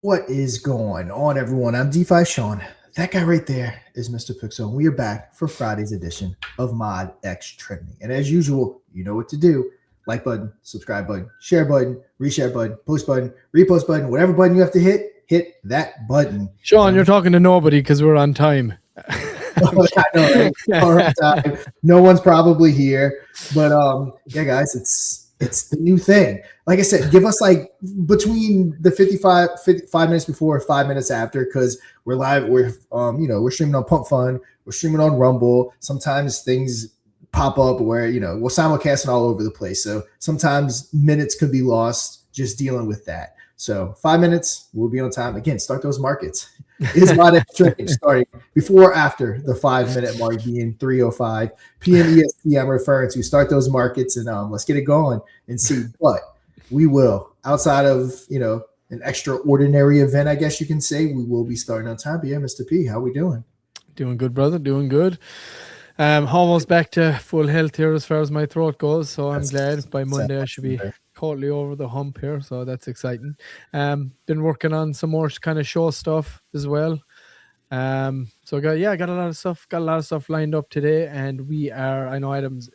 What is going on, everyone? I'm DeFi Sean. That guy right there is Mr. Pixel. We are back for Friday's edition of Mod X Trending. And as usual, you know what to do. Like button, subscribe button, share button, reshare button, post button, repost button, whatever button you have to hit that button. Sean, you're talking to nobody because we're on time. I know, right? No one's probably here. But yeah, guys, it's the new thing. Like I said, give us like between the 5 minutes before, 5 minutes after, because we're live. We're we're streaming on Pump Fun. We're streaming on Rumble. Sometimes things pop up where we're simulcasting all over the place. So sometimes minutes could be lost just dealing with that. So 5 minutes, we'll be on time. Again, start those markets. Is Mod X Trending starting before or after the 5 minute mark being 3:05 p.m. EST? I'm referring to start those markets and let's get it going and see. But we will, outside of an extraordinary event, I guess you can say, we will be starting on time. But yeah, Mr. P, how we doing? Doing good, brother. Doing good. Almost back to full health here as far as my throat goes. So I'm glad by Monday I should be totally over the hump here. So that's exciting. Been working on some more kind of show stuff as well. So got a lot of stuff lined up today, and I know Adam's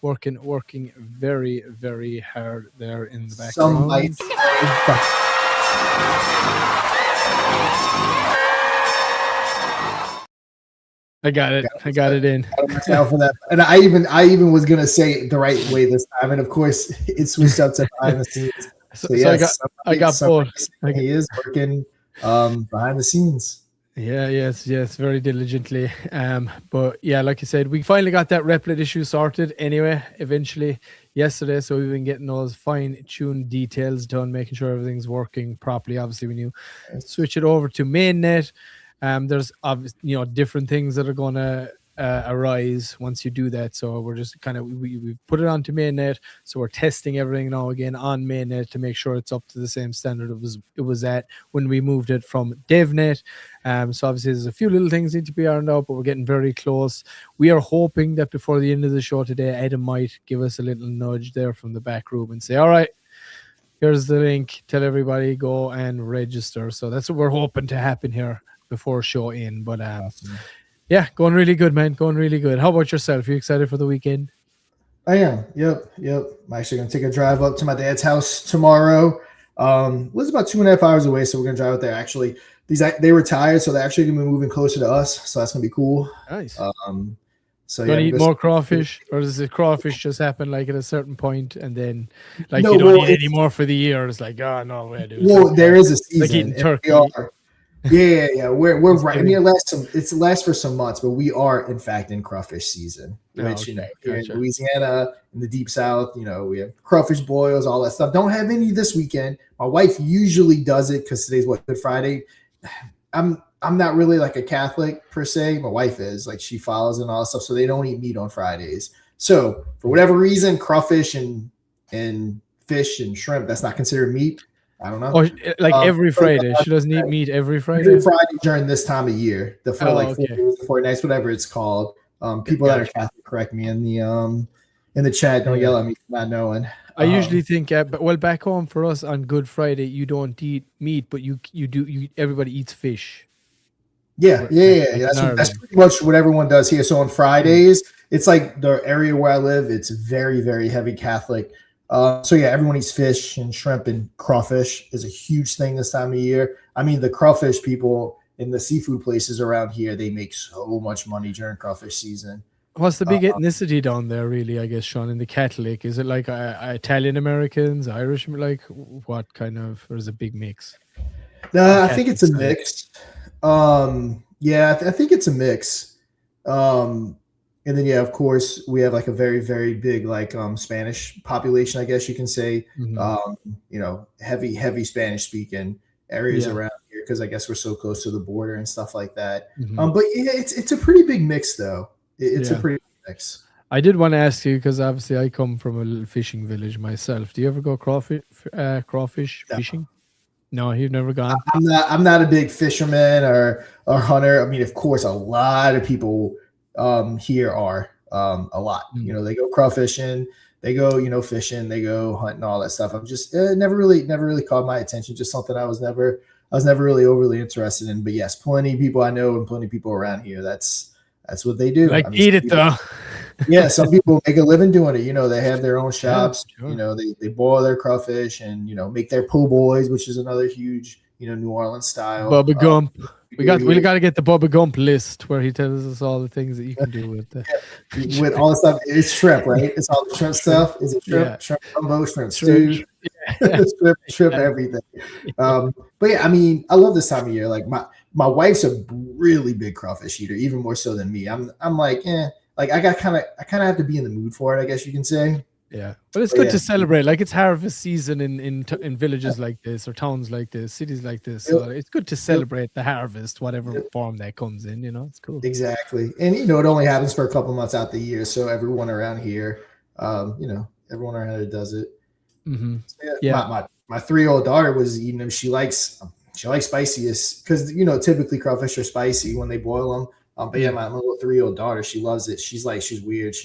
working very, very hard there in the background. I got it in. For that. And I even was gonna say it the right way this time, and of course it switched up to behind the scenes. So yes, I got both. He is working behind the scenes. Yeah, yes, very diligently. But yeah, like you said, we finally got that Replit issue sorted anyway, eventually yesterday. So we've been getting those fine-tuned details done, making sure everything's working properly. Obviously, when you switch it over to mainnet, there's obviously different things that are going to arise once you do that. So we're just kind of we've put it onto mainnet, so we're testing everything now again on mainnet to make sure it's up to the same standard it was at when we moved it from devnet. So obviously there's a few little things need to be ironed out, but we're getting very close. We are hoping that before the end of the show today, Adam might give us a little nudge there from the back room and say, all right, here's the link, tell everybody go and register. So that's what we're hoping to happen here before show in. But yeah, going really good, man. Going really good. How about yourself? You excited for the weekend? I am. Yep. I'm actually gonna take a drive up to my dad's house tomorrow. Lives about 2.5 hours away, so we're gonna drive up there. Actually, they retired, so they're actually gonna be moving closer to us. So that's gonna be cool. Nice. So gonna eat more crawfish, or does the crawfish just happen like at a certain point and then you don't eat any more for the year? It's like, oh no, dude. Well, there is a season. Like eating turkey. Yeah. We're right. I mean, it lasts for some months, but we are in fact in crawfish season. Which here in Louisiana, in the deep South, we have crawfish boils, all that stuff. Don't have any this weekend. My wife usually does it because today's Good Friday. I'm not really like a Catholic per se. My wife is, like, she follows and all that stuff, so they don't eat meat on Fridays. So for whatever reason, crawfish and fish and shrimp, that's not considered meat. I don't know. Oh, like every Friday. She doesn't eat meat every Friday? Every Friday during this time of year. The 4 nights, whatever it's called. People that are Catholic, correct me in the chat. Don't yell at me for not knowing. I usually think, back home for us on Good Friday, you don't eat meat, but you do. Everybody eats fish. Yeah. That's pretty much what everyone does here. So on Fridays, it's like the area where I live. It's very, very heavy Catholic. So yeah, everyone eats fish and shrimp, and crawfish is a huge thing this time of year. I mean, the crawfish people in the seafood places around here, they make so much money during crawfish season. What's the big ethnicity down there, really, I guess, Sean, in the Catholic? Is it like Italian Americans, Irish, like what kind of, or is it a big mix? I think it's a mix. I think it's a mix. And then, of course, we have like a very, very big Spanish population, I guess you can say. Mm-hmm. Heavy Spanish speaking areas around here because I guess we're so close to the border and stuff like that. Mm-hmm. But yeah, it's a pretty big mix though. It's a pretty big mix. I did want to ask you because obviously I come from a little fishing village myself. Do you ever go crawfish fishing? No, you've never gone. I'm not a big fisherman or hunter. I mean, of course, a lot of people here are a lot. They go crawfishing, they go fishing, they go hunting, all that stuff. I'm just never really caught my attention. Just something I was never was never really overly interested in. But yes, plenty of people I know and plenty of people around here. That's what they do. Like I mean, eat it though. yeah, some people make a living doing it. They have their own Yeah, shops. sure. They boil their crawfish and make their po' boys, which is another huge New Orleans style. Bubba Gump. We got here. to get the Bubba Gump list where he tells us all the things that you can do with the with all the stuff. It's shrimp, right? It's all the shrimp stuff. Is it shrimp? Yeah. Shrimp gumbo, shrimp stew, shrimp everything. But yeah, I mean, I love this time of year. Like my wife's a really big crawfish eater, even more so than me. I'm like, like I kind of have to be in the mood for it, I guess you can say. Yeah, but it's good to celebrate. Like it's harvest season in villages like this or towns like this, cities like this. So it's good to celebrate the harvest, whatever form that comes in. It's cool. Exactly, and it only happens for a couple months out the year, so everyone around here, everyone around here does it. Mm-hmm. So my 3-year-old daughter was eating them. She likes spiciest because typically crawfish are spicy when they boil them. But yeah, my little 3-year-old daughter, she loves it. She's weird.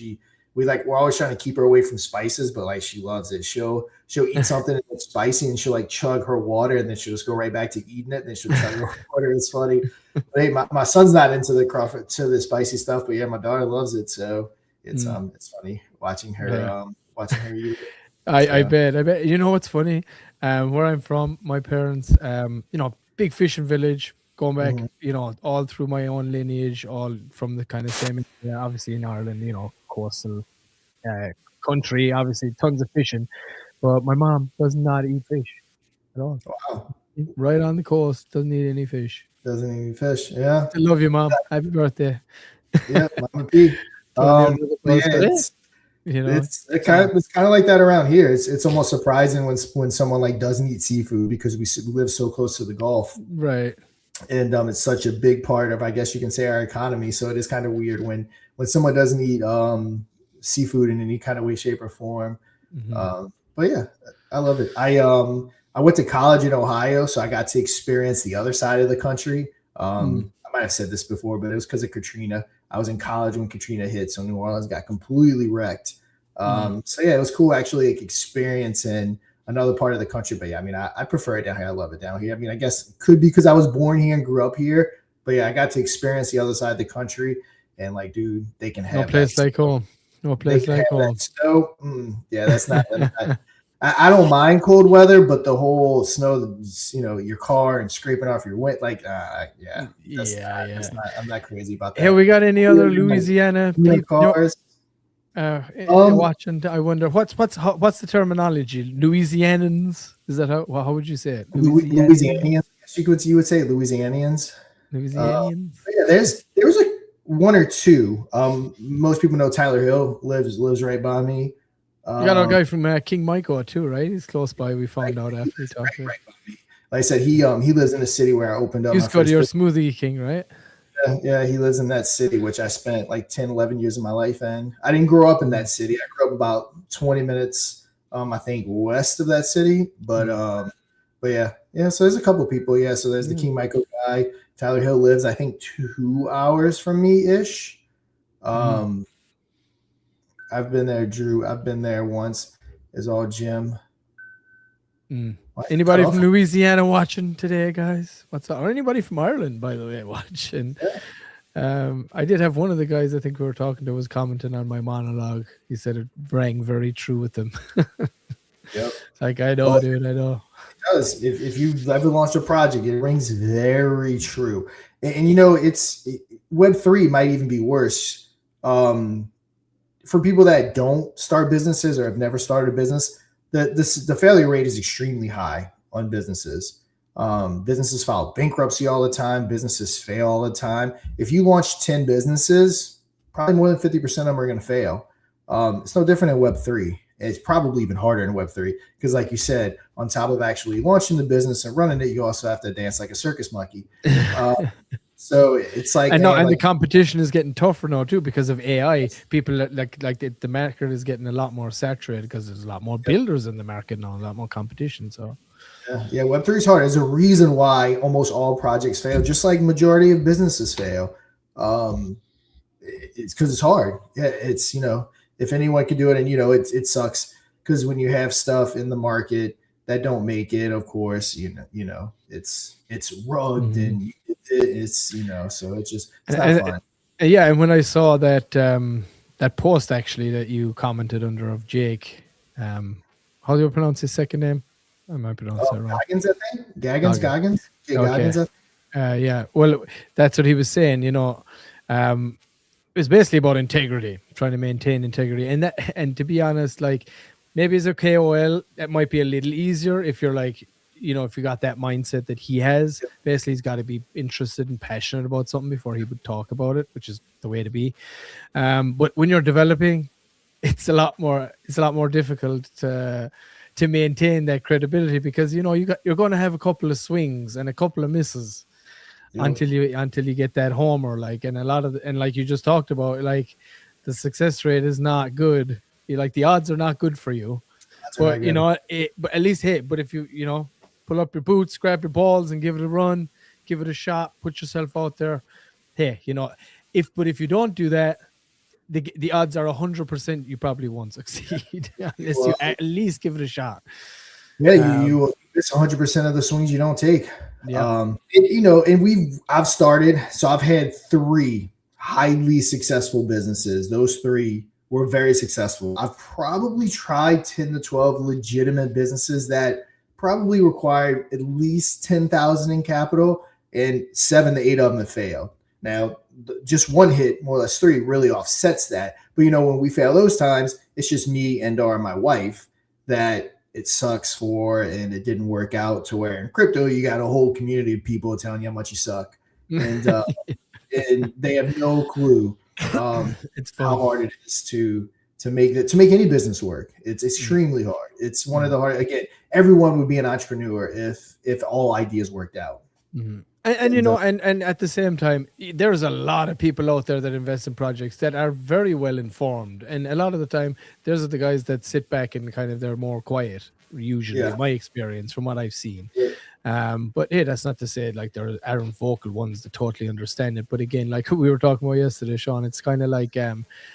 We're always trying to keep her away from spices, but like she loves it. She'll eat something that's spicy and she'll like chug her water and then she'll just go right back to eating it. And then she'll chug her water. It's funny. But hey, my son's not into the spicy stuff, but yeah, my daughter loves it. So it's funny watching her eat it. I bet. You know what's funny? Where I'm from, my parents, big fishing village, going back, all through my own lineage, all from the kind of same, obviously in Ireland, coastal country, obviously tons of fishing, but my mom does not eat fish at all. Wow. Right on the coast, doesn't eat any fish. Doesn't eat any fish. Yeah. I love you, Mom. Happy birthday. Yeah, Mama P. It's kind of like that around here. It's almost surprising when someone like doesn't eat seafood because we live so close to the Gulf, right? And it's such a big part of, I guess you can say, our economy. So it is kind of weird when someone doesn't eat seafood in any kind of way, shape, or form. Mm-hmm. But yeah, I love it. I went to college in Ohio, so I got to experience the other side of the country. I might have said this before, but it was because of Katrina. I was in college when Katrina hit, so New Orleans got completely wrecked. So yeah, it was cool actually experiencing another part of the country. But yeah, I mean, I prefer it down here. I love it down here. I mean, I guess it could be because I was born here and grew up here. But yeah, I got to experience the other side of the country, and like, dude, they can have no place like home. No place like home. Snow. Yeah, that's not. I don't mind cold weather, but the whole snow, your car and scraping off your wind, like, yeah. I'm not crazy about that. Hey, we got any other Louisiana cars? Watching, I wonder what's the terminology? Louisianans? Is that how would you say it? Louisianians. You would say Louisianians. Louisianians. Yeah, there was like one or two. Most people know Tyler Hill lives right by me. You got a guy from King Michael too, right? He's close by. We found out after we talked. Right by me. Like I said, he lives in the city where I opened up. He's got your Smoothie King, right? Yeah, he lives in that city, which I spent like 10, 11 years of my life in. I didn't grow up in that city. I grew up about 20 minutes, I think, west of that city. But yeah. So there's a couple of people. Yeah, so there's the King Michael guy. Tyler Hill lives, I think, 2 hours from me ish. I've been there, Drew. I've been there once. Is all Jim. Anybody from Louisiana watching today, guys? What's up? Or anybody from Ireland, by the way, watching? I did have one of the guys I think we were talking to was commenting on my monologue. He said it rang very true with them. Yep. Like, I know, dude. I know. It does. If you've ever launched a project, it rings very true. And it's Web3 might even be worse. For people that don't start businesses or have never started a business, the failure rate is extremely high on businesses. Businesses file bankruptcy all the time. Businesses fail all the time. If you launch 10 businesses, probably more than 50% of them are going to fail. It's no different in Web3. It's probably even harder in Web3 because, like you said, on top of actually launching the business and running it, you also have to dance like a circus monkey. So it's like, and the competition is getting tougher now too because of AI. People like the market is getting a lot more saturated because there's a lot more builders in the market now, a lot more competition. So yeah, Web3 is hard. There's a reason why almost all projects fail, just like majority of businesses fail. It's because it's hard. Yeah, it's if anyone can do it, and it sucks because when you have stuff in the market that don't make it, of course, it's rugged and it's, so it's not fun. Yeah, and when I saw that that post actually that you commented under of Jake, how do you pronounce his second name? I might pronounce that wrong. Goggins, I think. Goggins. Yeah, Okay. Goggins. Yeah. Well, that's what he was saying. It's basically about integrity, trying to maintain integrity, and to be honest, like maybe as a KOL, that might be a little easier if you're like, if you got that mindset that he has. Basically, he's got to be interested and passionate about something before he would talk about it, which is the way to be. But when you're developing, it's a lot more difficult to maintain that credibility, because you're going to have a couple of swings and a couple of misses until you get that homer, like, and and like you just talked about, like the success rate is not good. The odds are not good for you. But but at least but if you pull up your boots, grab your balls, and give it a run, give it a shot, put yourself out there. Hey, if you don't do that, the odds are 100% you probably won't succeed unless you at least give it a shot. Yeah, you miss 100% of the swings you don't take. Yeah. I've started, so I've had 3 highly successful businesses. Those 3 were very successful. I've probably tried 10 to 12 legitimate businesses that probably required at least 10,000 in capital, and 7 to 8 of them have failed. Now, just one hit, more or less 3, really offsets that. But when we fail those times, it's just me and/or my wife that it sucks for, and it didn't work out. To where in crypto, you got a whole community of people telling you how much you suck, and and they have no clue it's how hard it is to make any business work. It's extremely hard. It's one of the hard. Again, everyone would be an entrepreneur if all ideas worked out. Mm-hmm. And at the same time, there's a lot of people out there that invest in projects that are very well informed, and a lot of the time, those are the guys that sit back and kind of they're more quiet. Usually, in my experience, from what I've seen. Yeah. But hey, that's not to say like there aren't vocal ones that totally understand it. But again, like we were talking about yesterday, Sean, it's kind of like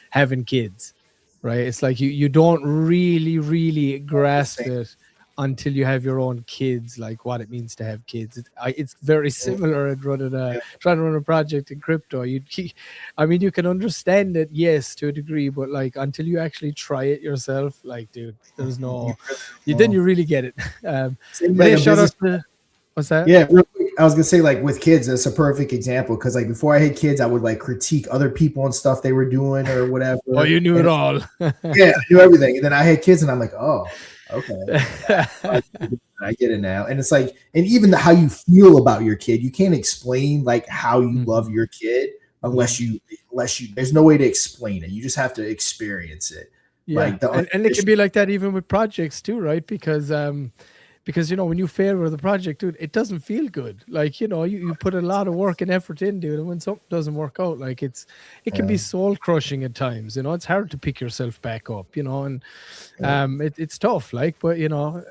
having kids, right? It's like you don't really grasp it until you have your own kids, like what it means to have kids. It's very similar at trying to run a project in crypto. You can understand it, yes, to a degree, but like until you actually try it yourself, like, dude, there's no. Then you really get it. Shout out to, what's that? Yeah, real quick, I was gonna say, like with kids, that's a perfect example, because like before I had kids, I would like critique other people and stuff they were doing or whatever. Oh, you knew it all. Yeah, I knew everything, and then I had kids, and I'm like, oh. Okay, I get it now. And it's like, and even how you feel about your kid, you can't explain like how you love your kid unless you there's no way to explain it. You just have to experience it. Yeah, like and it can be like that even with projects too, right? Because when you fail with a project, dude, it doesn't feel good. Like you put a lot of work and effort into it, and when something doesn't work out, like it can be soul crushing at times. It's hard to pick yourself back up, and it's tough. Like, but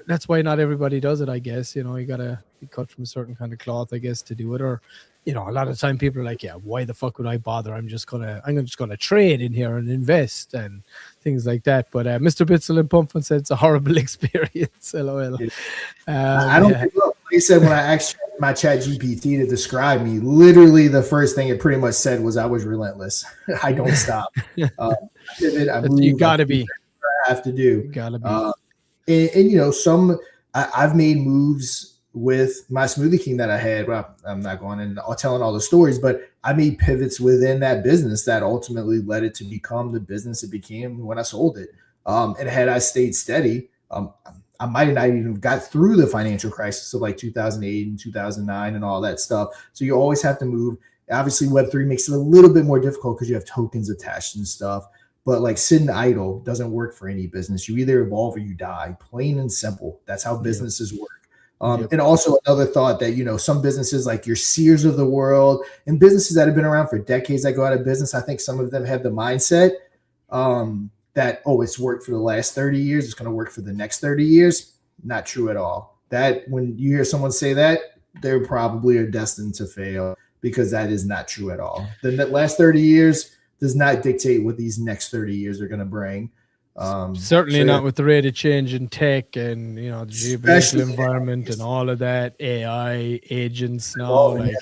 that's why not everybody does it. I guess you gotta be cut from a certain kind of cloth, I guess, to do it. Or a lot of time people are like, yeah, why the fuck would I bother? I'm just gonna trade in here and invest and things like that. But Mr. Bitzel and Pumpkin said it's a horrible experience. LOL. I don't give up. Like I said, when I asked my chat GPT to describe me, literally the first thing it pretty much said was I was relentless. I don't stop. You gotta be. I have to do. You gotta be. I've made moves with my Smoothie King that I had. Well, I'm not going in telling all the stories, but I made pivots within that business that ultimately led it to become the business it became when I sold it. And had I stayed steady, I might have not even got through the financial crisis of like 2008 and 2009 and all that stuff. So you always have to move. Obviously, Web3 makes it a little bit more difficult because you have tokens attached and stuff. But like sitting idle doesn't work for any business. You either evolve or you die, plain and simple. That's how businesses work. And also another thought that, some businesses like your Sears of the world and businesses that have been around for decades that go out of business, I think some of them have the mindset that, it's worked for the last 30 years. It's going to work for the next 30 years. Not true at all. That when you hear someone say that, they probably are destined to fail, because that is not true at all. The last 30 years does not dictate what these next 30 years are going to bring. Certainly so, not with the rate of change in tech and, you know, the geopolitical environment and all of that, AI agents now, like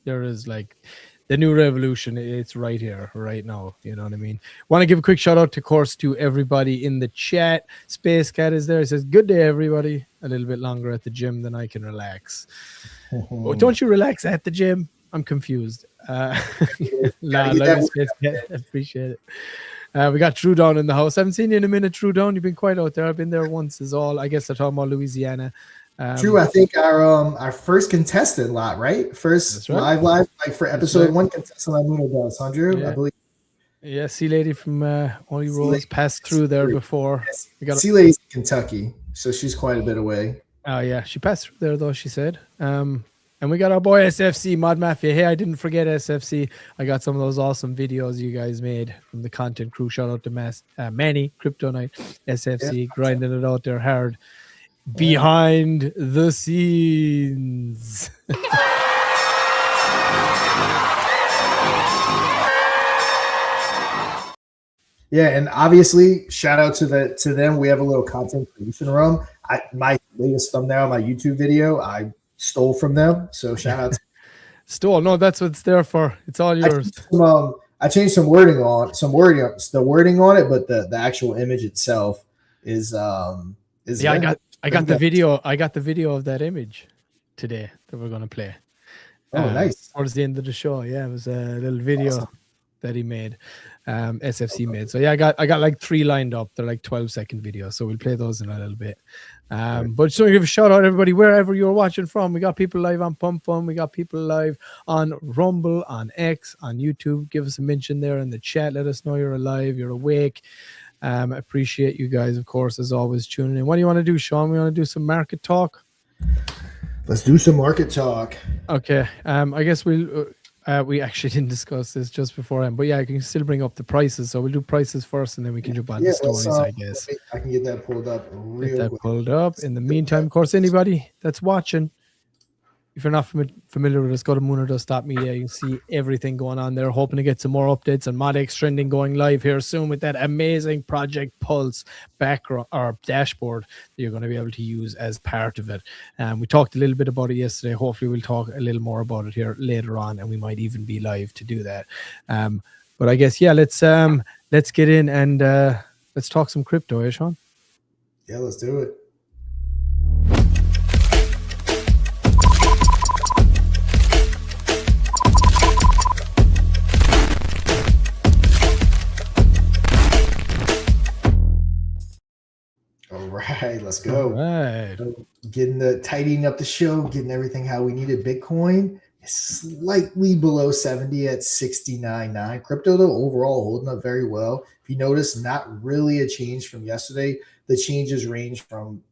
there is like the new revolution. It's right here, right now. You know what I mean? Want to give a quick shout out, of course, to everybody in the chat. Space Cat is there. He says, "Good day, everybody. A little bit longer at the gym than I can relax." Oh, don't you relax at the gym? I'm confused. Love you, Space Cat. Appreciate it. We got Drew Down in the house. I haven't seen you in a minute, Drew Down. You've been quite out there. I've been there once is all. I guess they're talking about Louisiana. Drew, I think our first contestant lot, right? First live like for episode 1 contestant on Lunar Does, huh, Drew? Yeah. I believe. Yeah, Sea Lady from Only Rose passed through there before. Yes. Sea Lady's in Kentucky, so she's quite a bit away. Oh yeah, she passed through there though, she said. And we got our boy SFC Mod Mafia. Hey, I didn't forget SFC. I got some of those awesome videos you guys made from the content crew. Shout out to Manny, Crypto Night, SFC, grinding it out there hard behind the scenes. Yeah, and obviously, shout out to them. We have a little content creation room. My latest thumbnail, my YouTube video, I stole from them. So shout out. Stole? No, that's what it's there for. It's all yours. I changed the wording on it, but the actual image itself is yeah. I got the video. I got the video of that image today that we're gonna play. Oh, nice. Towards the end of the show. Yeah, it was a little video that he made. SFC made. So yeah, I got like 3 lined up. They're like 12-second videos, so we'll play those in a little bit. But just want to give a shout out everybody wherever you're watching from. We got people live on Pump Fun, we got people live on Rumble, on X, on YouTube. Give us a mention there in the chat. Let us know you're alive, you're awake. Appreciate you guys, of course, as always, tuning in. What do you want to do, Sean? We want to do some market talk? Let's do some market talk. Okay. I guess we actually didn't discuss this just beforehand, but yeah, I can still bring up the prices. So we'll do prices first, and then we can jump on the stories, I guess. I can get that pulled up real quick. Pulled up. In the meantime, of course, anybody that's watching, if you're not familiar with us, go to moonerdust.media. You can see everything going on there. Hoping to get some more updates on ModX trending going live here soon with that amazing Project Pulse background or dashboard that you're going to be able to use as part of it. We talked a little bit about it yesterday. Hopefully we'll talk a little more about it here later on, and we might even be live to do that. But I guess, yeah, let's get in and let's talk some crypto, eh, Sean? Yeah, let's do it. All right, let's go. All right. So tidying up the show, getting everything how we needed. Bitcoin is slightly below 70 at 69.9. Crypto, though, overall holding up very well. If you notice, not really a change from yesterday. The changes range from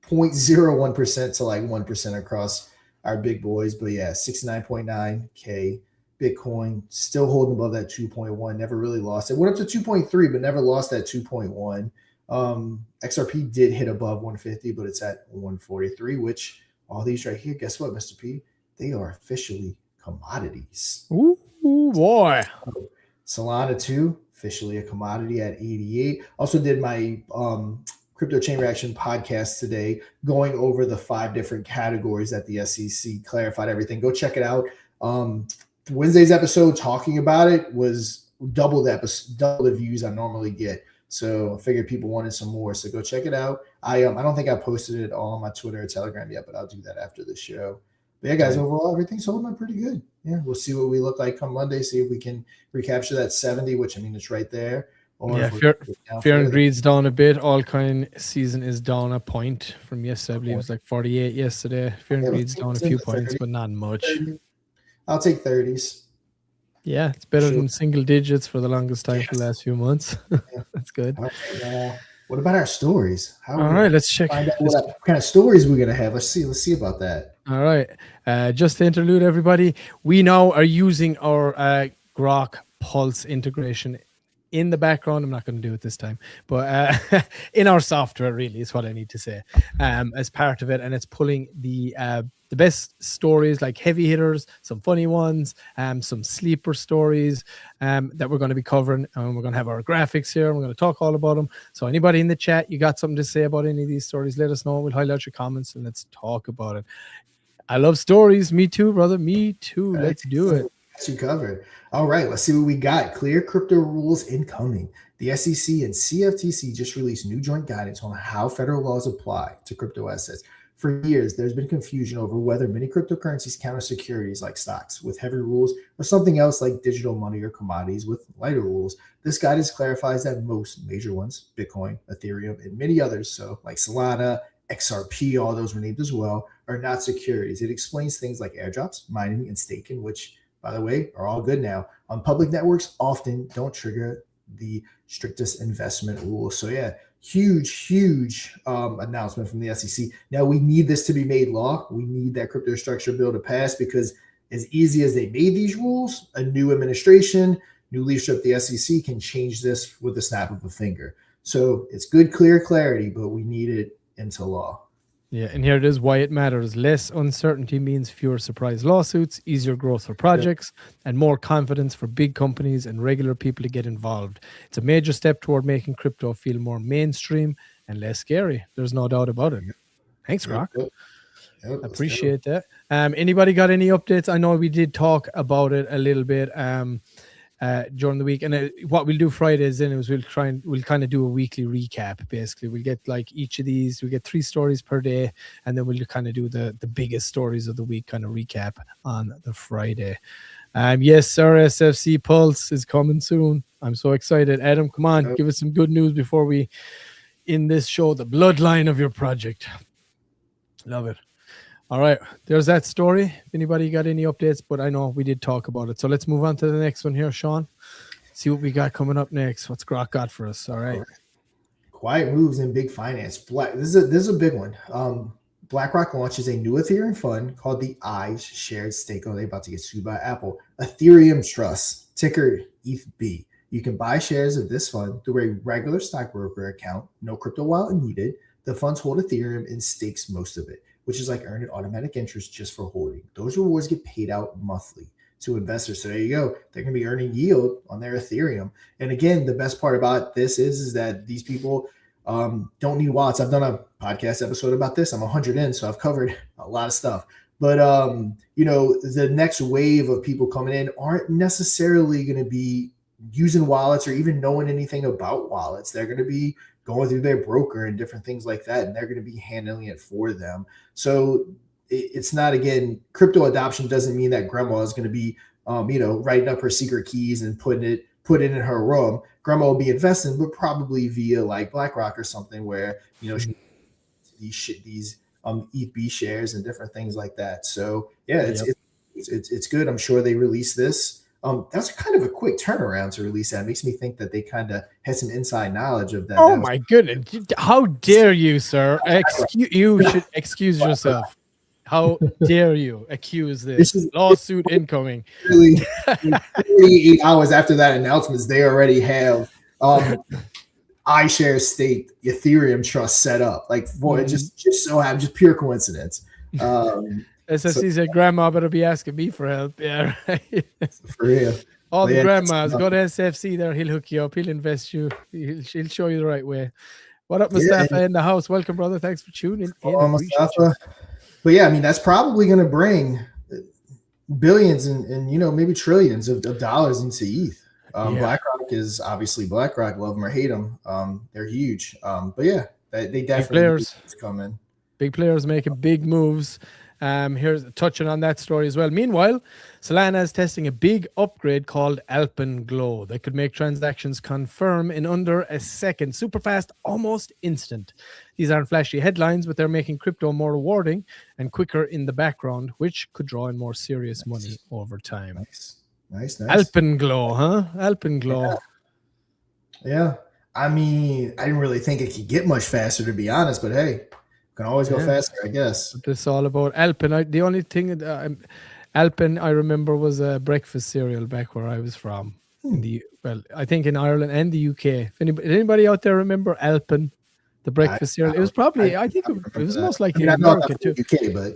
0.01% to like 1% across our big boys. But yeah, 69.9K. Bitcoin still holding above that 2.1. Never really lost it. Went up to 2.3, but never lost that 2.1. XRP did hit above 150, but it's at 143, which all these right here, guess what, Mr. P? They are officially commodities. Ooh, boy. Solana too, officially a commodity at 88. Also did my Crypto Chain Reaction podcast today, going over the 5 different categories that the SEC clarified everything. Go check it out. Wednesday's episode talking about it was double the views I normally get. So I figured people wanted some more. So go check it out. I don't think I posted it all on my Twitter or Telegram yet, but I'll do that after the show. But yeah, guys, overall, everything's holding up pretty good. Yeah, we'll see what we look like come Monday, see if we can recapture that 70, which, I mean, it's right there. Or yeah, Fear and Greed's down a bit. Altcoin season is down a point from yesterday. I believe it was like 48 yesterday. Fear and Greed's down a few points, but not much. I'll take 30s. Yeah, it's better than single digits for the longest time for the last few months. That's good. Okay, what about our stories? All right, let's check. Find out what kind of stories we're going to have. Let's see about that. All right. Just to interlude everybody, we now are using our Grok Pulse integration in the background. I'm not going to do it this time, but in our software, really, is what I need to say, as part of it. And it's pulling the best stories, like heavy hitters, some funny ones, some sleeper stories that we're going to be covering. And we're going to have our graphics here. And we're going to talk all about them. So anybody in the chat, you got something to say about any of these stories, let us know. We'll highlight your comments and let's talk about it. I love stories. Me too, brother. Me too. Let's do it. You covered. All right, let's see what we got. Clear crypto rules incoming. The SEC and CFTC just released new joint guidance on how federal laws apply to crypto assets. For years, there's been confusion over whether many cryptocurrencies count as securities like stocks with heavy rules or something else like digital money or commodities with lighter rules. This guidance clarifies that most major ones, Bitcoin, Ethereum, and many others, so like Solana, XRP, all those were named as well, are not securities. It explains things like airdrops, mining, and staking, which, by the way, are all good now. On public networks, often don't trigger the strictest investment rules. So yeah, huge announcement from the SEC. Now we need this to be made law. We need that crypto structure bill to pass, because as easy as they made these rules, a new administration, new leadership, the SEC can change this with the snap of a finger. So it's good, clear clarity, but we need it into law. Yeah, and here it is why it matters. Less uncertainty means fewer surprise lawsuits, easier growth for projects, and more confidence for big companies and regular people to get involved. It's a major step toward making crypto feel more mainstream and less scary. There's no doubt about it. Thanks, Rock. Appreciate that. Anybody got any updates? I know we did talk about it a little bit during the week, and what we'll do Fridays then is we'll kind of do a weekly recap. Basically, we'll get like each of these, we get 3 stories per day, and then we'll kind of do the biggest stories of the week, kind of recap on the Friday. Yes, sir, SFC Pulse is coming soon. I'm so excited. Adam, come on, give us some good news before we end this show, the bloodline of your project. Love it. All right, there's that story. If anybody got any updates, but I know we did talk about it. So let's move on to the next one here, Sean. See what we got coming up next. What's Grok got for us? All right. Quiet moves in big finance. This is a big one. BlackRock launches a new Ethereum fund called the iShares Stake. Oh, they're about to get sued by Apple. Ethereum Trust, ticker ETHB. You can buy shares of this fund through a regular stockbroker account. No crypto wallet needed. The funds hold Ethereum and stakes most of it, which is like earning automatic interest just for holding. Those rewards get paid out monthly to investors. So there you go. They're going to be earning yield on their Ethereum. And again, the best part about this is that these people don't need wallets. I've done a podcast episode about this. I'm 100 in, so I've covered a lot of stuff. But, the next wave of people coming in aren't necessarily going to be using wallets or even knowing anything about wallets. They're going to be going through their broker and different things like that, and they're going to be handling it for them. So it's not, again, crypto adoption doesn't mean that grandma is going to be, writing up her secret keys and put it in her room. Grandma will be investing, but probably via like BlackRock or something where, these ETHB shares and different things like that. So yeah, it's good. I'm sure they released this. That's kind of a quick turnaround to release that. It makes me think that they kind of had some inside knowledge of that. Oh my goodness. How dare you, sir? You should excuse yourself. How dare you accuse this lawsuit incoming? Really, 48 hours after that announcement, they already have iShares Stake Ethereum Trust set up. Like, boy, just so happens, just pure coincidence. SSC said, Grandma better be asking me for help. Yeah, right. For real. All the grandmas, go to SFC there. He'll hook you up. He'll invest you. He'll show you the right way. What up, Mustafa in the house? Welcome, brother. Thanks for tuning in. Mustafa. But yeah, I mean, that's probably going to bring billions and maybe trillions of dollars into ETH. BlackRock is obviously BlackRock. Love them or hate them. They're huge. But yeah, they definitely come in. Big players making big moves. Here's touching on that story as well. Meanwhile, Solana is testing a big upgrade called Alpenglow that could make transactions confirm in under a second. Super fast, almost instant. These aren't flashy headlines, but they're making crypto more rewarding and quicker in the background, which could draw in more serious money over time. Nice. Alpenglow, huh? Alpenglow. Yeah. I mean, I didn't really think it could get much faster, to be honest, but hey, can always go faster, I guess. This is all about Alpen. The only thing Alpen I remember was a breakfast cereal back where I was from. I think in Ireland and the UK. If anybody out there remember Alpen, the breakfast cereal? It was probably, I think it was most likely in I know America too. UK, but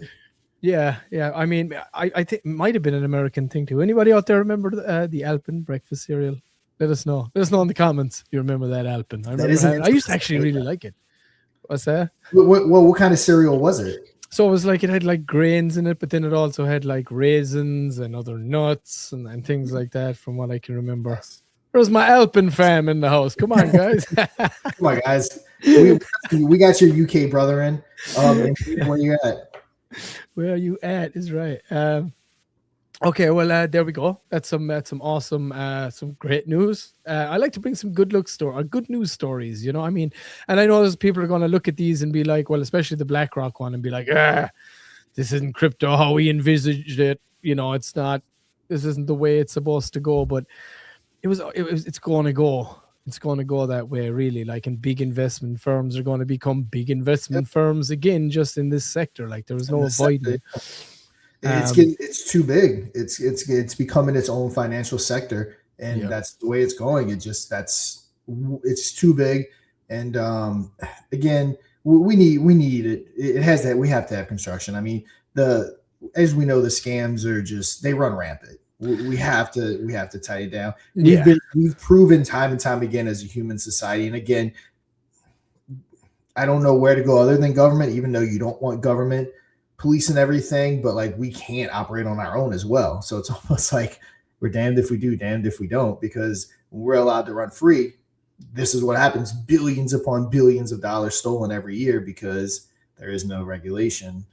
Yeah. I mean, I think it might have been an American thing too. Anybody out there remember the Alpen breakfast cereal? Let us know. Let us know in the comments. You remember that Alpen? I used to actually really like it. What's that? What kind of cereal was it? So it was like it had like grains in it, but then it also had like raisins and other nuts and things like that. From what I can remember, there's my Alpen fam in the house. Come on, guys! Come on, guys. We got your UK brother in. Where you at? Where you at is right. Okay, well, there we go. That's some awesome, some great news. I like to bring some good news stories. You know, I mean, and I know there's people are going to look at these and be like, well, especially the BlackRock one, and be like, this isn't crypto how we envisaged it. You know, it's not. This isn't the way it's supposed to go. But it's going to go. It's going to go that way, really. Like, and big investment firms are going to become big investment firms again, just in this sector. Like, there was no avoiding it. It's too big. It's becoming its own financial sector, and that's the way it's going. It's too big. And again, we need it. It has that. We have to have construction. I mean, as we know, the scams are they run rampant. We have to tie it down. We've proven time and time again as a human society. And again, I don't know where to go other than government, even though you don't want government police and everything, but like we can't operate on our own as well. So it's almost like we're damned if we do, damned if we don't, because when we're allowed to run free, this is what happens. Billions upon billions of dollars stolen every year because there is no regulation.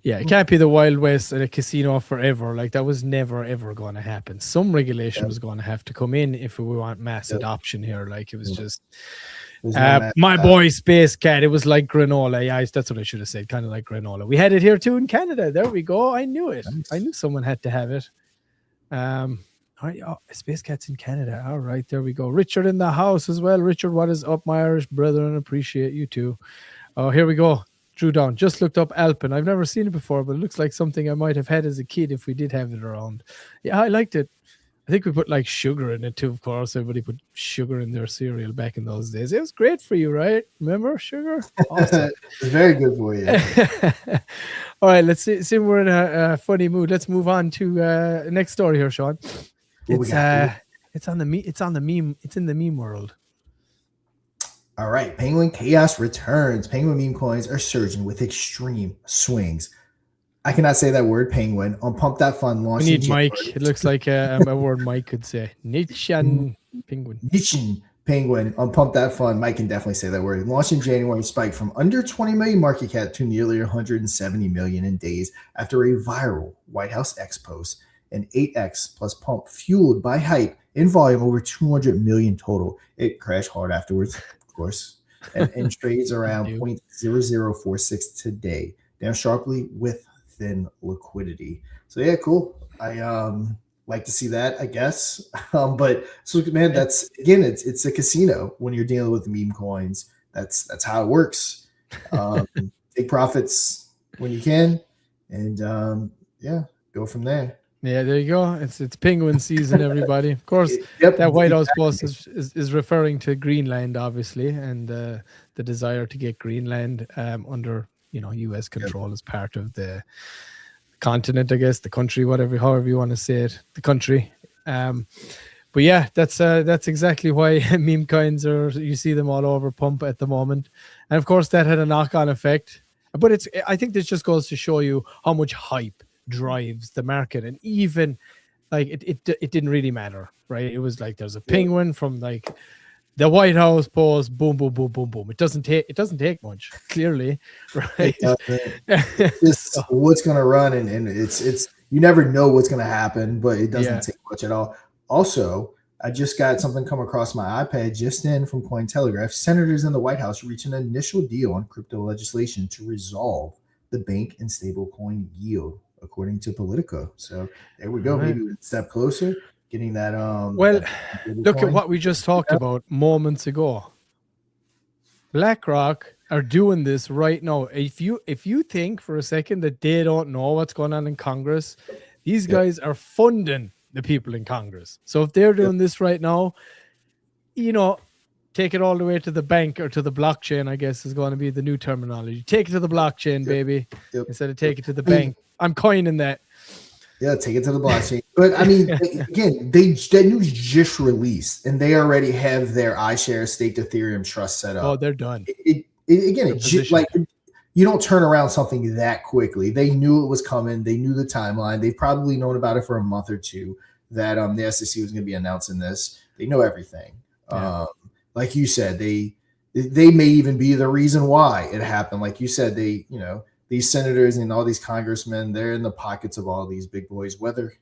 It can't be the Wild West at a casino forever. Like, that was never ever going to happen. Some regulation was going to have to come in if we want mass adoption here. Like, it was just my boy Space Cat. It was like granola. Yeah, that's what I should have said. Kind of like granola. We had it here too in Canada. There we go. I knew it. Nice. I knew someone had to have it. Space Cat's in Canada. All right, there we go. Richard in the house as well. Richard, what is up, my Irish brethren? Appreciate you too. Oh, here we go. Drew down. Just looked up Alpen. I've never seen it before, but it looks like something I might have had as a kid if we did have it around. Yeah, I liked it. I think we put like sugar in it too, of course. Everybody put sugar in their cereal back in those days. It was great for you, right? Remember sugar? Awesome. It's very good for you. All right, let's see we're in a funny mood. Let's move on to next story here, Sean. It's in the meme world. All right, Penguin Chaos returns. Penguin meme coins are surging with extreme swings. I cannot say that word, penguin. On Pump That Fund launching. We need Mike. It looks like a word Mike could say. Nichan penguin. Nichan penguin on Pump That Fund. Mike can definitely say that word. Launched in January, spiked from under 20 million market cap to nearly 170 million in days after a viral White House X post. An 8x plus pump fueled by hype in volume over 200 million total. It crashed hard afterwards, of course, and trades around 0.0046 today, down sharply with thin liquidity. So yeah, cool. I like to see that, I guess. But so man, that's again, it's a casino when you're dealing with meme coins. That's how it works. Take profits when you can, and go from there. Yeah, there you go. It's penguin season, everybody. Of course, that White House post is referring to Greenland, obviously, and the desire to get Greenland under U.S. control as part of the continent, I guess, the country, however you want to say it, the country. But yeah, that's exactly why meme coins you see them all over Pump at the moment, and of course that had a knock-on effect. But I think this just goes to show you how much hype drives the market, and even like it didn't really matter, right? It was like there's a penguin from like the White House post, boom, boom, boom, boom, boom. It doesn't take much, clearly, right? It's just what's gonna run, and it's you never know what's gonna happen, but it doesn't take much at all. Also, I just got something come across my iPad just in from Cointelegraph. Senators in the White House reach an initial deal on crypto legislation to resolve the bank and stablecoin yield, according to Politico. So there we go. Right. Maybe a step closer, getting that. Look at what we just talked about moments ago. BlackRock are doing this right now. If you think for a second that they don't know what's going on in Congress, these guys are funding the people in Congress. So if they're doing this right now, take it all the way to the bank or to the blockchain, I guess is going to be the new terminology. Take it to the blockchain, baby, instead of take it to the bank. I'm coining that. Yeah, take it to the blockchain. But I mean, again, that news just released, and they already have their iShares staked Ethereum trust set up. Oh, they're done. Like you don't turn around something that quickly. They knew it was coming. They knew the timeline. They've probably known about it for a month or two that the SEC was going to be announcing this. They know everything. Yeah. Like you said, they may even be the reason why it happened. Like you said, these senators and all these congressmen, they're in the pockets of all these big boys, whether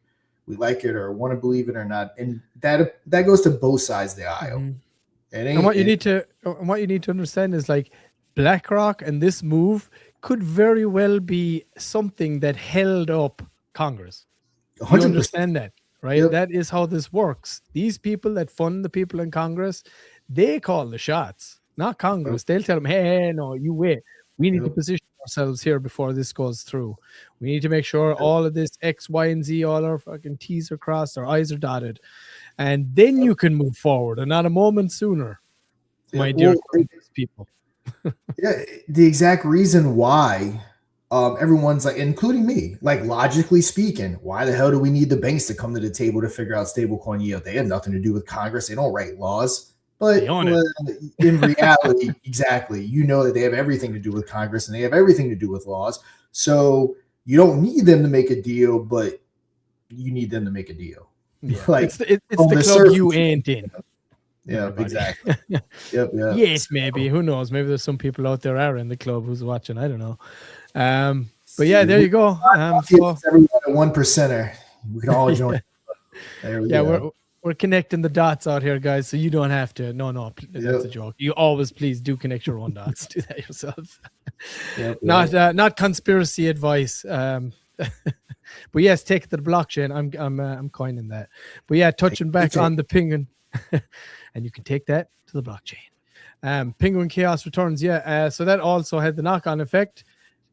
we like it or want to believe it or not. And that goes to both sides of the aisle. Mm-hmm. And what you need to understand is like BlackRock and this move could very well be something that held up Congress. 100%. You understand that, right? Yep. That is how this works. These people that fund the people in Congress, they call the shots, not Congress. Yep. They'll tell them, hey, no, you wait. We need to position ourselves here before this goes through. We need to make sure all of this X, Y, and Z, all our fucking T's are crossed, our I's are dotted. And then you can move forward and not a moment sooner, my dear people. Yeah, the exact reason why everyone's like, including me, like logically speaking, why the hell do we need the banks to come to the table to figure out stablecoin yield? They have nothing to do with Congress. They don't write laws. But in reality, exactly, that they have everything to do with Congress and they have everything to do with laws. So you don't need them to make a deal, but you need them to make a deal. Yeah. Like it's the club you ain't in. Yeah, everybody. Exactly. Yep. Yes, maybe. Who knows? Maybe there's some people out there are in the club who's watching. I don't know. But yeah, there you go. Everyone a 1%er. We can all join. There we go. We're connecting the dots out here, guys, so you don't have to. No, that's a joke. You always please do connect your own dots. Do that yourself. Not conspiracy advice. But yes, take it to the blockchain. I'm coining that. But yeah, touching back on the Penguin, and you can take that to the blockchain. Penguin Chaos returns. So that also had the knock-on effect.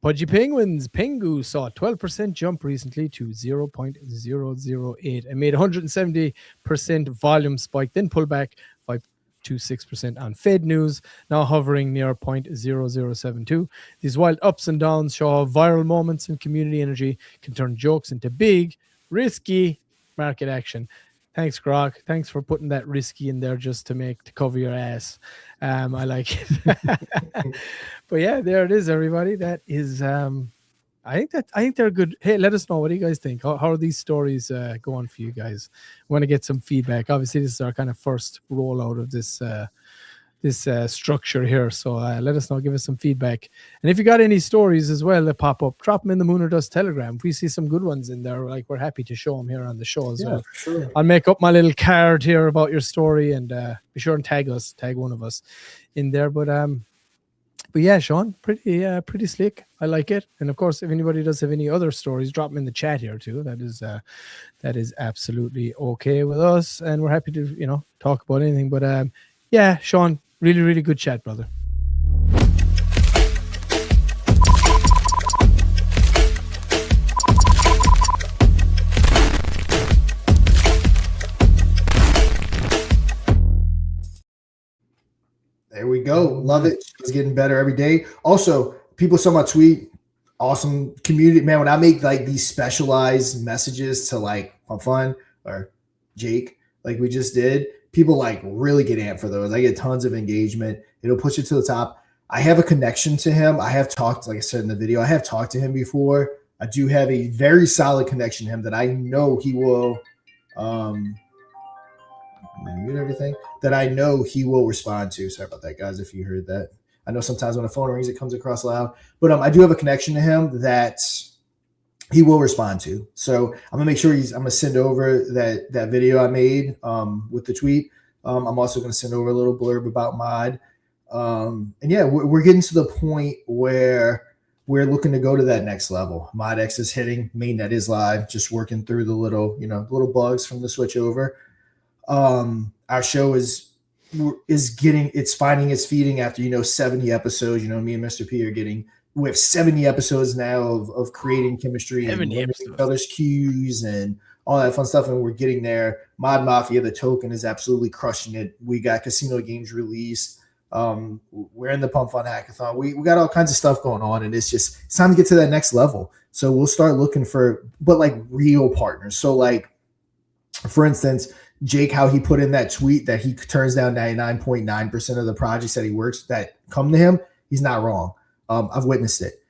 Pudgy Penguins, Pengu saw a 12% jump recently to 0.008 and made 170% volume spike, then pull back 5.26% on Fed news, now hovering near 0.0072. These wild ups and downs show how viral moments in community energy can turn jokes into big, risky market action. Thanks, Grok. Thanks for putting that risky in there just to cover your ass. I like it. But yeah, there it is, everybody. That is, I think they're good. Hey, let us know. What do you guys think? How are these stories going for you guys? I want to get some feedback. Obviously, this is our kind of first rollout of this structure here. So let us know. Give us some feedback. And if you got any stories as well that pop up, drop them in the Moon or Dust Telegram. If we see some good ones in there, like we're happy to show them here on the show as well. For sure. I'll make up my little card here about your story and be sure and tag one of us in there. But yeah, Sean, pretty slick. I like it. And of course, if anybody does have any other stories, drop them in the chat here too. That is absolutely okay with us, and we're happy to talk about anything. But yeah, Sean. Really, really good chat, brother. There we go. Love it. It's getting better every day. Also, people saw my tweet. Awesome community, man. When I make like these specialized messages to like Fun or Jake, like we just did, people like really get amped for those. I get tons of engagement. It'll push it to the top. I have a connection to him. I have talked, like I said in the video, I have talked to him before. I do have a very solid connection to him that I know he will mute everything, that I know he will respond to. Sorry about that, guys, if you heard that. I know sometimes when a phone rings, it comes across loud. But I do have a connection to him that he will respond to. So I'm gonna make sure I'm gonna send over that video I made with the tweet. I'm also gonna send over a little blurb about Mod. And yeah, we're getting to the point where we're looking to go to that next level. ModX is hitting, mainnet is live, just working through the little bugs from the switch over. Our show is finding its feeding after 70 episodes. Me and Mr. P we have 70 episodes now of creating chemistry and each other's cues and all that fun stuff, and we're getting there. Mod Mafia, the token, is absolutely crushing it. We got casino games released. We're in the Pump Fun Hackathon. We got all kinds of stuff going on, and it's time to get to that next level. So we'll start looking for, but like real partners. So like, for instance, Jake, how he put in that tweet that he turns down 99.9% of the projects that he works that come to him. He's not wrong. I've witnessed it.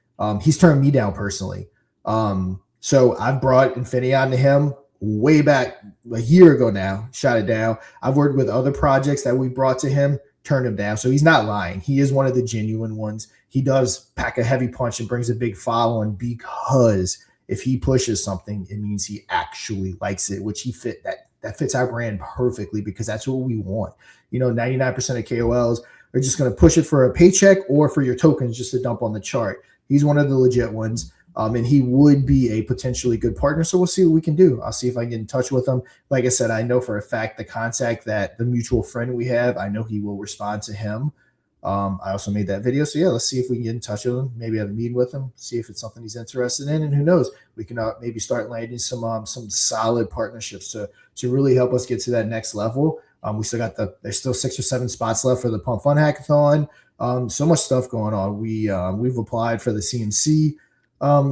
He's turned me down personally. So I've brought Infineon to him way back a year ago now, shot it down. I've worked with other projects that we brought to him, turned him down. So he's not lying. He is one of the genuine ones. He does pack a heavy punch and brings a big following, because if he pushes something, it means he actually likes it, which that fits our brand perfectly, because that's what we want. 99% of KOLs are just going to push it for a paycheck or for your tokens just to dump on the chart. He's one of the legit ones. And he would be a potentially good partner. So we'll see what we can do. I'll see if I can get in touch with him. Like I said, I know for a fact the contact that the mutual friend we have, I know he will respond to him. I also made that video. So yeah, let's see if we can get in touch with him. Maybe have a meeting with him, see if it's something he's interested in. And who knows, we can maybe start landing some solid partnerships to really help us get to that next level. We still got there's still 6 or 7 spots left for the Pump Fun Hackathon. So much stuff going on. We've applied for the CMC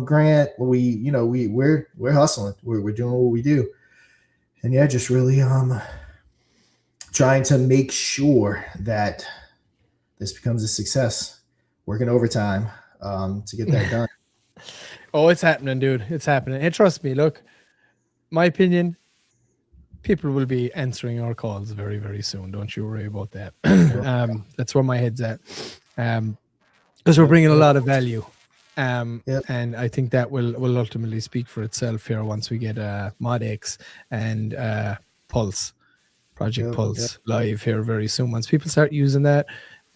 grant. We're hustling. We're doing what we do. And yeah, just really trying to make sure that this becomes a success, working overtime to get that done. Oh, it's happening, dude. It's happening. And trust me, look, my opinion, people will be answering our calls very, very soon. Don't you worry about that. That's where my head's at. Because we're bringing a lot of value. And I think that will ultimately speak for itself here once we get ModX and Pulse, Project Pulse live here very soon. Once people start using that,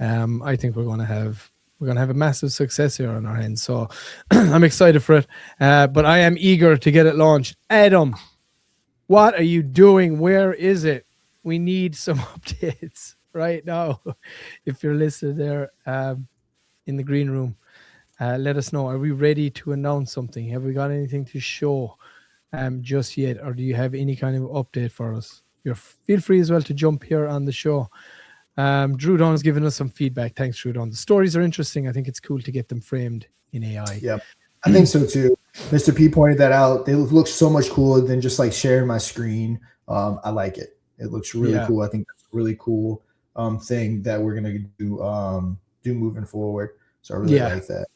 I think we're gonna have a massive success here on our hands. So I'm excited for it. But I am eager to get it launched. Adam, what are you doing? Where is it? We need some updates right now. If you're listening there in the green room, let us know. Are we ready to announce something? Have we got anything to show just yet? Or do you have any kind of update for us? Feel free as well to jump here on the show. Drew Don's given us some feedback. Thanks, Drew Don. The stories are interesting. I think it's cool to get them framed in AI. Yeah, I think so too. Mr. P pointed that out. They look so much cooler than just like sharing my screen. I like it. It looks really cool. I think that's a really cool thing that we're gonna do moving forward. So I really like that.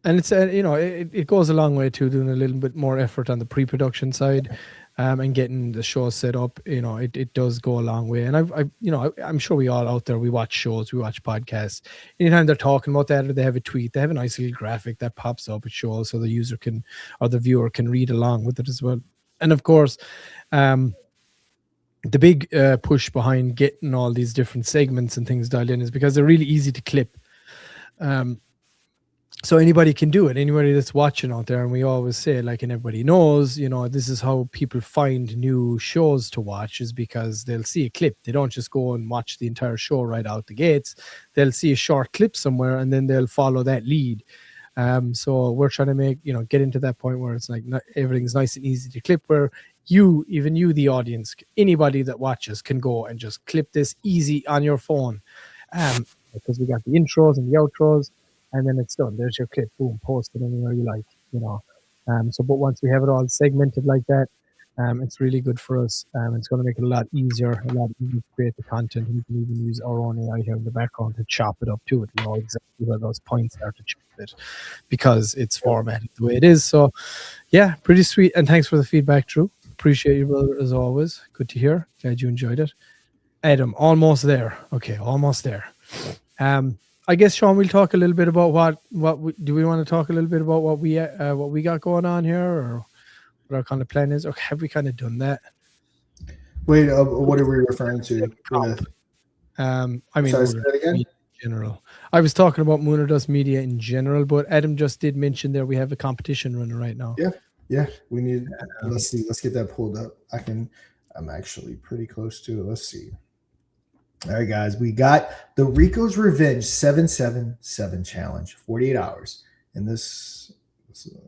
And it's it goes a long way to doing a little bit more effort on the pre-production side, and getting the show set up. It does go a long way. And I'm sure we all out there, we watch shows, we watch podcasts. Anytime they're talking about that or they have a tweet, they have a nice little graphic that pops up. It shows so the user can, or the viewer can read along with it as well. And of course, the big push behind getting all these different segments and things dialed in is because they're really easy to clip. So anybody can do it, anybody that's watching out there. And we always say, like, and everybody knows, this is how people find new shows to watch, is because they'll see a clip. They don't just go and watch the entire show right out the gates. They'll see a short clip somewhere and then they'll follow that lead. So we're trying to get into that point where it's like everything's nice and easy to clip, where even you, the audience, anybody that watches can go and just clip this easy on your phone. Because we got the intros and the outros, and then it's done. There's your clip, boom, post it anywhere you like, but once we have it all segmented like that, it's really good for us. It's going to make it a lot easier to create the content. We can even use our own AI here in the background to chop it up to it. We know exactly where those points are to chop it, because it's formatted the way it is. So yeah, pretty sweet. And thanks for the feedback, Drew. Appreciate you, brother, as always. Good to hear. Glad you enjoyed it. Adam, almost there. Okay, almost there. I guess, Sean, we'll talk a little bit about do we want to talk a little bit about what we got going on here, or what our kind of plan is, or have we kind of done that? Wait, what are we referring to? I mean, sorry, say that again? In general. I was talking about Mooner Dust Media in general, but Adam just did mention there we have a competition running right now. Yeah. We need. Let's see. Let's get that pulled up. I'm actually pretty close to it. Let's see. All right, guys, we got the Rico's Revenge 777 challenge, 48 hours. And this,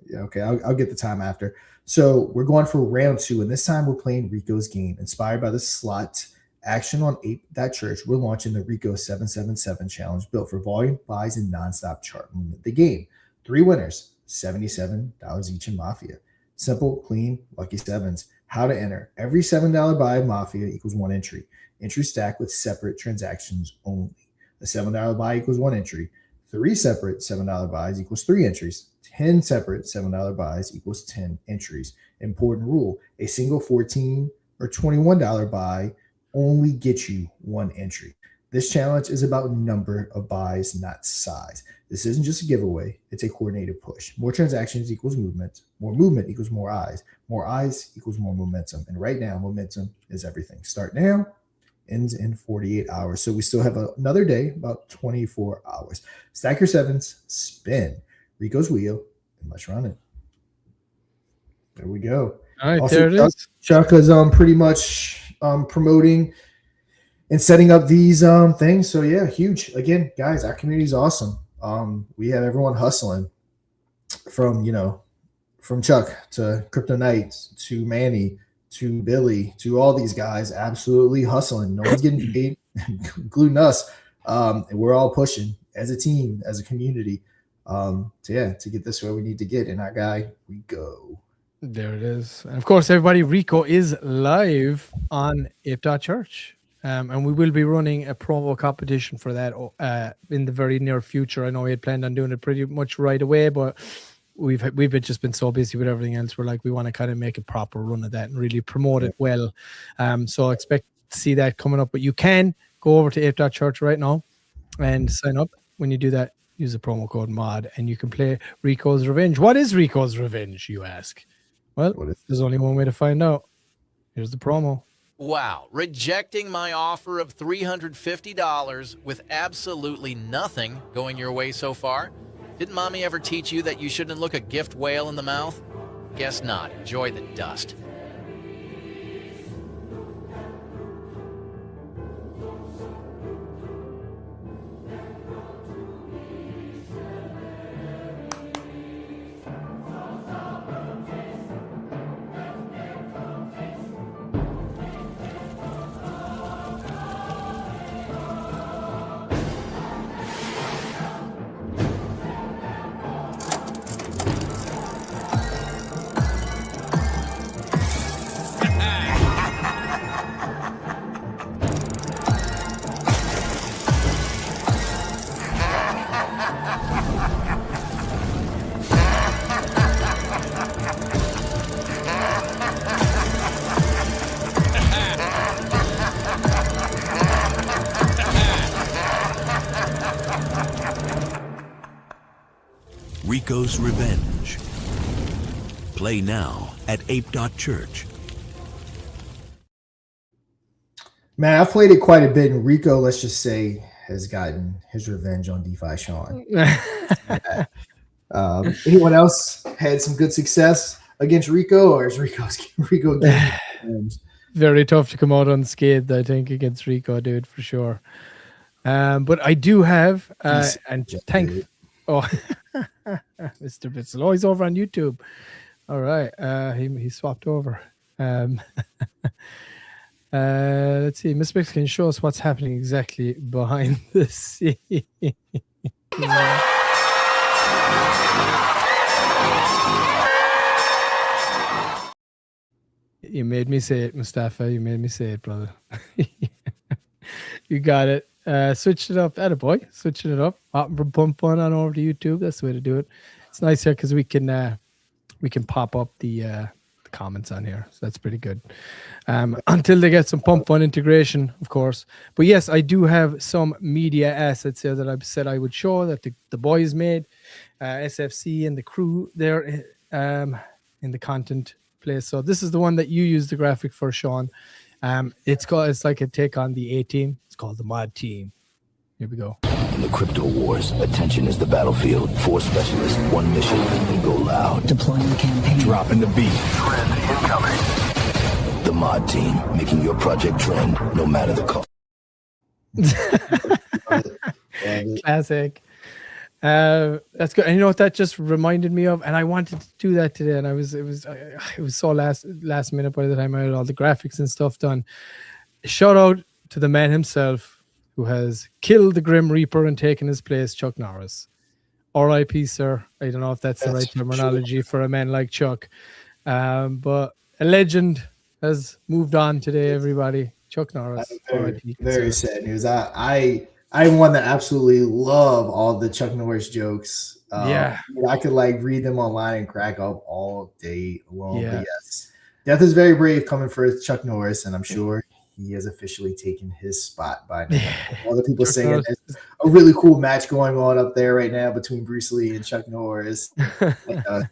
yeah, okay, I'll get the time after. So we're going for round 2, and this time we're playing Rico's game. Inspired by the slot action on ape.church, we're launching the Rico 777 challenge built for volume, buys, and nonstop chart movement. The game, 3 winners, $77 each in Mafia. Simple, clean, lucky sevens. How to enter. Every $7 buy of Mafia equals 1 entry. Entry stack with separate transactions only. A $7 buy equals 1 entry. 3 separate $7 buys equals 3 entries. 10 separate $7 buys equals 10 entries. Important rule, a single $14 or $21 buy only gets you 1 entry. This challenge is about number of buys, not size. This isn't just a giveaway, it's a coordinated push. More transactions equals movement. More movement equals more eyes. More eyes equals more momentum. And right now, momentum is everything. Start now, ends in 48 hours. So we still have another day, about 24 hours. Stack your sevens, spin Rico's wheel, and let's run it. There we go. All right, Also, there it is. Chuck is pretty much promoting and setting up these things. So yeah, huge. Again, guys, our community is awesome. We have everyone hustling from Chuck to Crypto Knights to Manny to Billy to all these guys, absolutely hustling. No one's getting paid, including us. And we're all pushing as a team, as a community, to get this where we need to get. And our guy, Rico. There it is. And of course, everybody, Rico is live on ape.church. And we will be running a promo competition for that in the very near future. I know we had planned on doing it pretty much right away, but we've just been so busy with everything else. We're like, we want to kind of make a proper run of that and really promote it well. So expect to see that coming up. But you can go over to ape.church right now and sign up. When you do that, use the promo code MOD and you can play Rico's Revenge. What is Rico's Revenge, you ask? Well, there's only one way to find out. Here's the promo. Wow, rejecting my offer of $350 with absolutely nothing going your way so far? Didn't mommy ever teach you that you shouldn't look a gift whale in the mouth? Guess not. Enjoy the dust. Rico's Revenge. Play now at ape.church. Man, I've played it quite a bit, and Rico, let's just say, has gotten his revenge on DeFi Sean. Anyone else had some good success against Rico, or is Rico getting Very tough to come out unscathed, I think, against Rico, dude, for sure. But I do have, and thank. Oh, Mr. Bitzel. Oh, he's over on YouTube. All right. He swapped over. Let's see. Miss Bix can show us what's happening exactly behind the scene. You made me say it, Mustafa. You made me say it, brother. You got it. Switched it up. Attaboy. Switching it up. Hopping from Pump Fun on over to YouTube. That's the way to do it. It's nice here because we can pop up the comments on here. So that's pretty good. Until they get some Pump Fun integration, of course. But yes, I do have some media assets here that I've said I would show that the boys made. SFC and the crew there in the content place. So this is the one that you used the graphic for, Sean. It's like a take on the A team. It's called the Mod Team. Here we go. In the crypto wars, attention is the battlefield. 4 specialists, 1 mission, and go loud. Deploying the campaign. Dropping the beat. Trend incoming. The Mod Team, making your project trend, no matter the cost. Classic. That's good. And you know what that just reminded me of? And I wanted to do that today, and it was so last minute by the time I had all the graphics and stuff done. Shout out to the man himself who has killed the Grim Reaper and taken his place, Chuck Norris. R.I.P. sir. I don't know if that's the right terminology for a man like Chuck, but a legend has moved on today. Everybody, Chuck Norris. Very sad news. I'm one that absolutely love all the Chuck Norris jokes. I could like read them online and crack up all day long. Yeah. But yes, death is very brave coming for Chuck Norris, and I'm sure he has officially taken his spot by now. Other people saying there's a really cool match going on up there right now between Bruce Lee and Chuck Norris.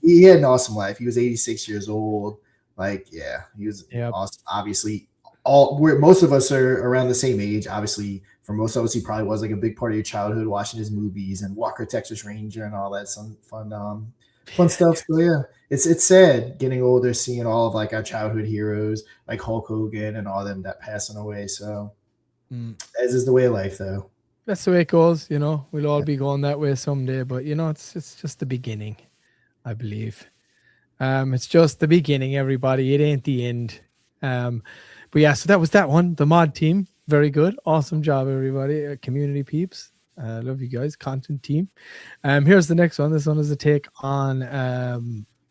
He had an awesome life. He was 86 years old. Like, yeah, he was awesome. Obviously, most of us are around the same age. Obviously, for most of us, he probably was like a big part of your childhood, watching his movies and Walker, Texas Ranger, and all that. Some fun stuff. So yeah, it's sad getting older, seeing all of like our childhood heroes like Hulk Hogan and all of them that passing away. So as is the way of life, though. That's the way it goes. You know, we'll all be going that way someday. But you know, it's just the beginning, I believe. It's just the beginning, everybody. It ain't the end. But yeah, so that was that one. The mod team, very good, awesome job, everybody. Community peeps. Love you guys, content team. Here's the next one. This one is a take on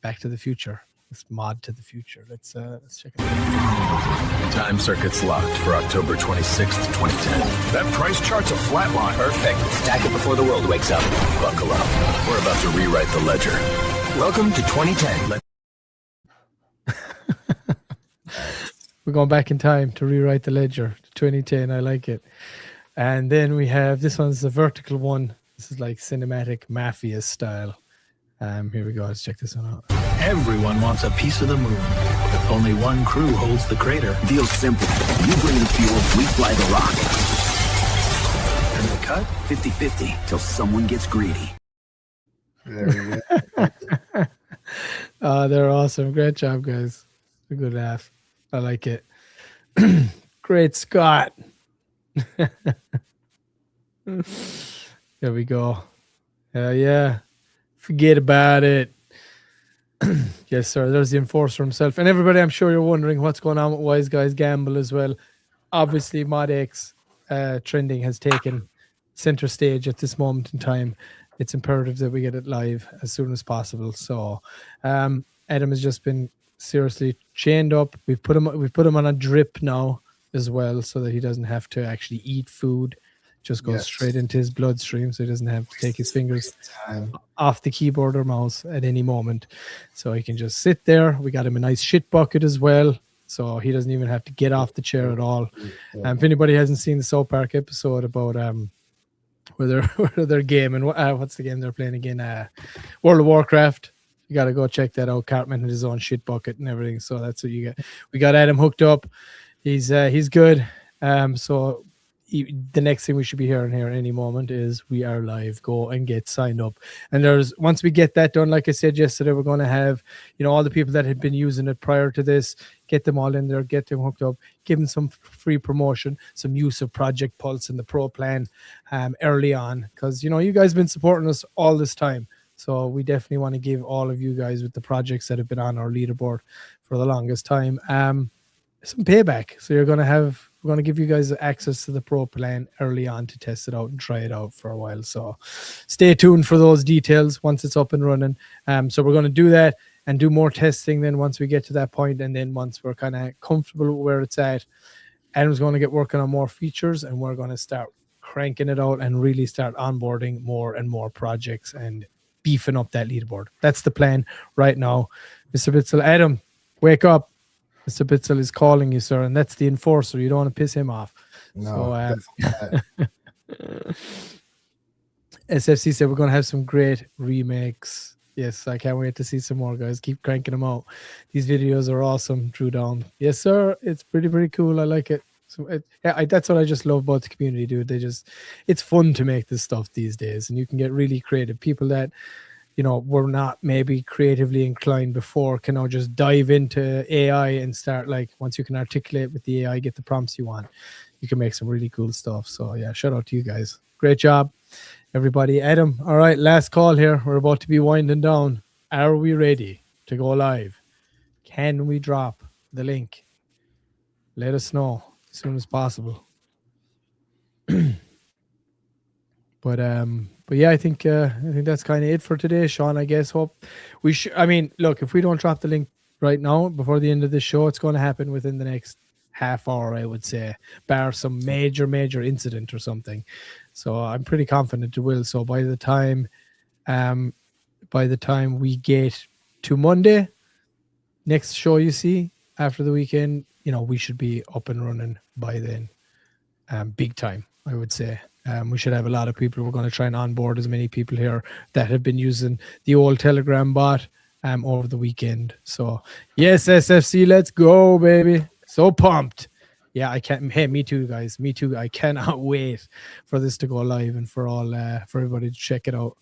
Back to the Future. This mod to the future. Let's check it out. Time circuit's locked for October 26th, 2010. That price chart's a flat line. Perfect. Stack it before the world wakes up. Buckle up. We're about to rewrite the ledger. Welcome to 2010. We're going back in time to rewrite the ledger to 2010. I like it. And then we have, this one's the vertical one. This is like cinematic mafia style. Here we go. Let's check this one out. Everyone wants a piece of the moon. Only one crew holds the crater. Deal's simple. You bring the fuel, we fly the rock. And the cut? 50-50 till someone gets greedy. There we go. They're awesome. Great job, guys. A good laugh. I like it. Great Scott. There we go. Yeah. Forget about it. Yes, sir. There's the enforcer himself. And everybody, I'm sure you're wondering what's going on with Wise Guys Gamble as well. Obviously, Mod X trending has taken center stage at this moment in time. It's imperative that we get it live as soon as possible. So Adam has just been seriously chained up. We've put him on a drip now as well, so that he doesn't have to actually eat food. Just goes straight into his bloodstream, so he doesn't have to take his fingers off the keyboard or mouse at any moment. So he can just sit there. We got him a nice shit bucket as well, so he doesn't even have to get off the chair at all. If anybody hasn't seen the South Park episode about where they're gaming, what's the game they're playing again? World of Warcraft. You got to go check that out. Cartman had his own shit bucket and everything. So that's what you get. We got Adam hooked up. He's good. So the next thing we should be hearing here any moment is we are live. Go and get signed up. And once we get that done, like I said yesterday, we're going to have, all the people that had been using it prior to this, get them all in there, get them hooked up, give them some free promotion, some use of Project Pulse and the Pro Plan early on. Because, you guys have been supporting us all this time. So we definitely want to give all of you guys with the projects that have been on our leaderboard for the longest time some payback. So we're going to give you guys access to the Pro Plan early on to test it out and try it out for a while. So stay tuned for those details once it's up and running. So we're going to do that and do more testing then once we get to that point. And then once we're kind of comfortable with where it's at, Adam's going to get working on more features, and we're going to start cranking it out and really start onboarding more and more projects and beefing up that leaderboard. That's the plan right now. Mr. Bitzel, Adam, wake up. Mr. Bitzel is calling you, sir, and that's the enforcer. You don't want to piss him off. No. SFC said we're going to have some great remakes. Yes, I can't wait to see some more, guys. Keep cranking them out. These videos are awesome, Drew Down. Yes, sir. It's pretty cool. I like it. So that's what I just love about the community, dude. It's fun to make this stuff these days, and you can get really creative. People that, were not maybe creatively inclined before can now just dive into AI and start, once you can articulate with the AI, get the prompts you want, you can make some really cool stuff. So yeah, shout out to you guys. Great job. everybody. Adam, all right, last call here. We're about to be winding down. Are we ready to go live? Can we drop the link? Let us know as soon as possible. But yeah, I think that's kind of it for today, Sean. I guess hope we should. I mean, look, if we don't drop the link right now before the end of the show, it's going to happen within the next half hour, I would say, bar some major incident or something. So I'm pretty confident it will. So by the time we get to Monday, next show you see after the weekend, we should be up and running by then, big time, I would say. We should have a lot of people. We're going to try and onboard as many people here that have been using the old Telegram bot over the weekend. So yes, SFC, let's go, baby. So pumped. Yeah, I can't. Hey, me too, guys. Me too. I cannot wait for this to go live and for everybody to check it out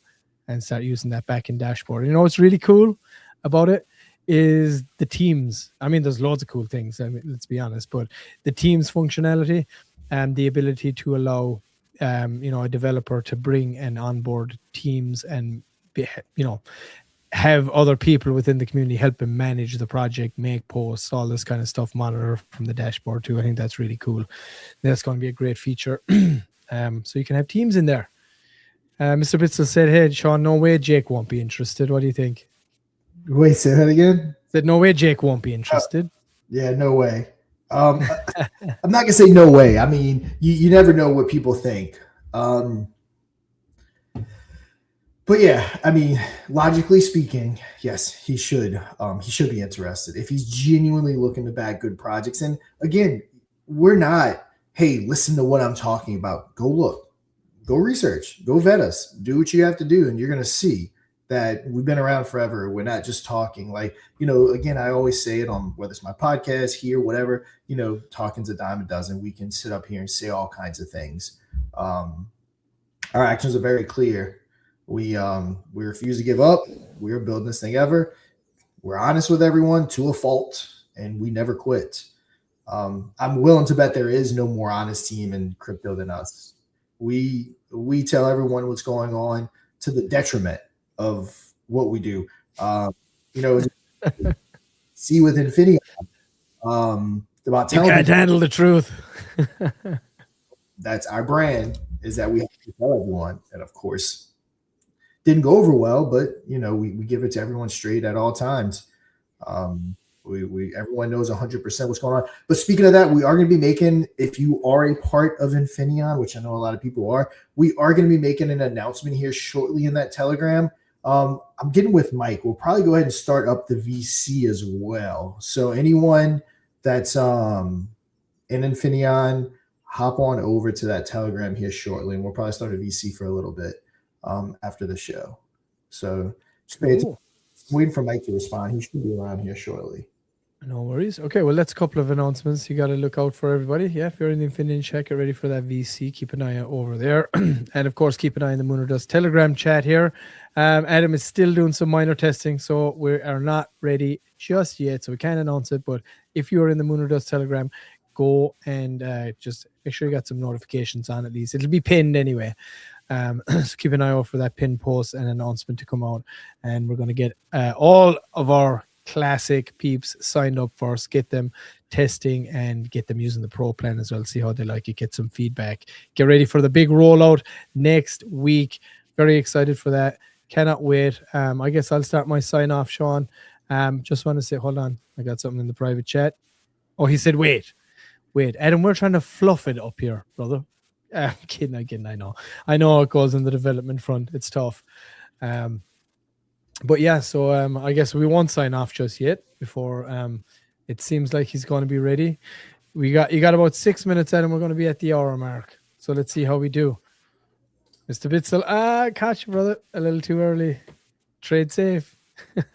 and start using that back-end dashboard. You know what's really cool about it is the teams. I mean, there's loads of cool things. I mean, let's be honest, but the teams functionality and the ability to allow a developer to bring and onboard teams and have other people within the community help him manage the project, make posts, all this kind of stuff, monitor from the dashboard too. I think that's really cool. That's going to be a great feature. So you can have teams in there. Mr. Bitzel said, hey, Sean, no way Jake won't be interested. What do you think? Wait, say that again? Said, no way Jake won't be interested. Yeah, no way. I'm not gonna say no way. I mean, you never know what people think. But yeah, I mean, logically speaking, yes, he should be interested if he's genuinely looking to back good projects. And again, we're not, hey, listen to what I'm talking about. Go look, go research, go vet us, do what you have to do, and you're gonna see that we've been around forever. We're not just talking like, again, I always say it on whether it's my podcast here, whatever, talking's a dime a dozen. We can sit up here and say all kinds of things. Our actions are very clear. We refuse to give up. We're building this thing ever. We're honest with everyone to a fault, and we never quit. I'm willing to bet there is no more honest team in crypto than us. We tell everyone what's going on to the detriment of what we do. See with Infinity, about telling you can't handle the truth. That's our brand, is that we have to tell everyone. And of course, didn't go over well, but we give it to everyone straight at all times. Everyone knows 100% what's going on. But speaking of that, we are going to be making, if you are a part of Infineon, which I know a lot of people are, we are going to be making an announcement here shortly in that Telegram. I'm getting with Mike. We'll probably go ahead and start up the VC as well. So anyone that's in Infineon, hop on over to that Telegram here shortly, and we'll probably start a VC for a little bit after the show. So just pay attention. I'm waiting for Mike to respond. He should be around here shortly. No worries. Okay, well, that's a couple of announcements. You got to look out for everybody. Yeah, if you're in the Infinity chat, get ready for that VC. Keep an eye out over there. And, of course, keep an eye on the Mooner Dust Telegram chat here. Adam is still doing some minor testing, so we are not ready just yet, so we can't announce it. But if you're in the Mooner Dust Telegram, go and just make sure you got some notifications on at least. It'll be pinned anyway. So keep an eye out for that pinned post and announcement to come out. And we're going to get all of our classic peeps signed up first, get them testing and get them using the pro plan as well, see how they like it, get some feedback, get ready for the big rollout next week. Very excited for that, cannot wait. I guess I'll start my sign off, Sean. Just want to say, hold on, I got something in the private chat. Oh, he said wait Adam, we're trying to fluff it up here, brother. I'm kidding, I know how it goes in the development front, it's tough. But yeah, so I guess we won't sign off just yet before it seems like he's going to be ready. You got about 6 minutes, and we're going to be at the hour mark. So let's see how we do. Mr. Bitzel, catch you, brother. A little too early. Trade safe. Jumped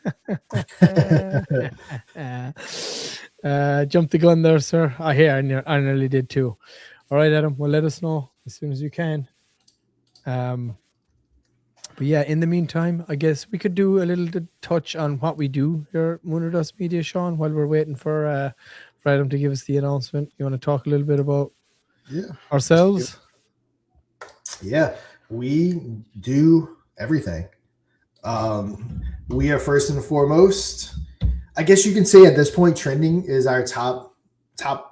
the gun there, sir. I nearly did too. All right, Adam. Well, let us know as soon as you can. But yeah, in the meantime, I guess we could do a little touch on what we do here at Mooner Dust Media, Sean, while we're waiting for Adam to give us the announcement. You want to talk a little bit about ourselves? Yeah. We do everything. We are first and foremost, I guess you can say at this point, trending is our top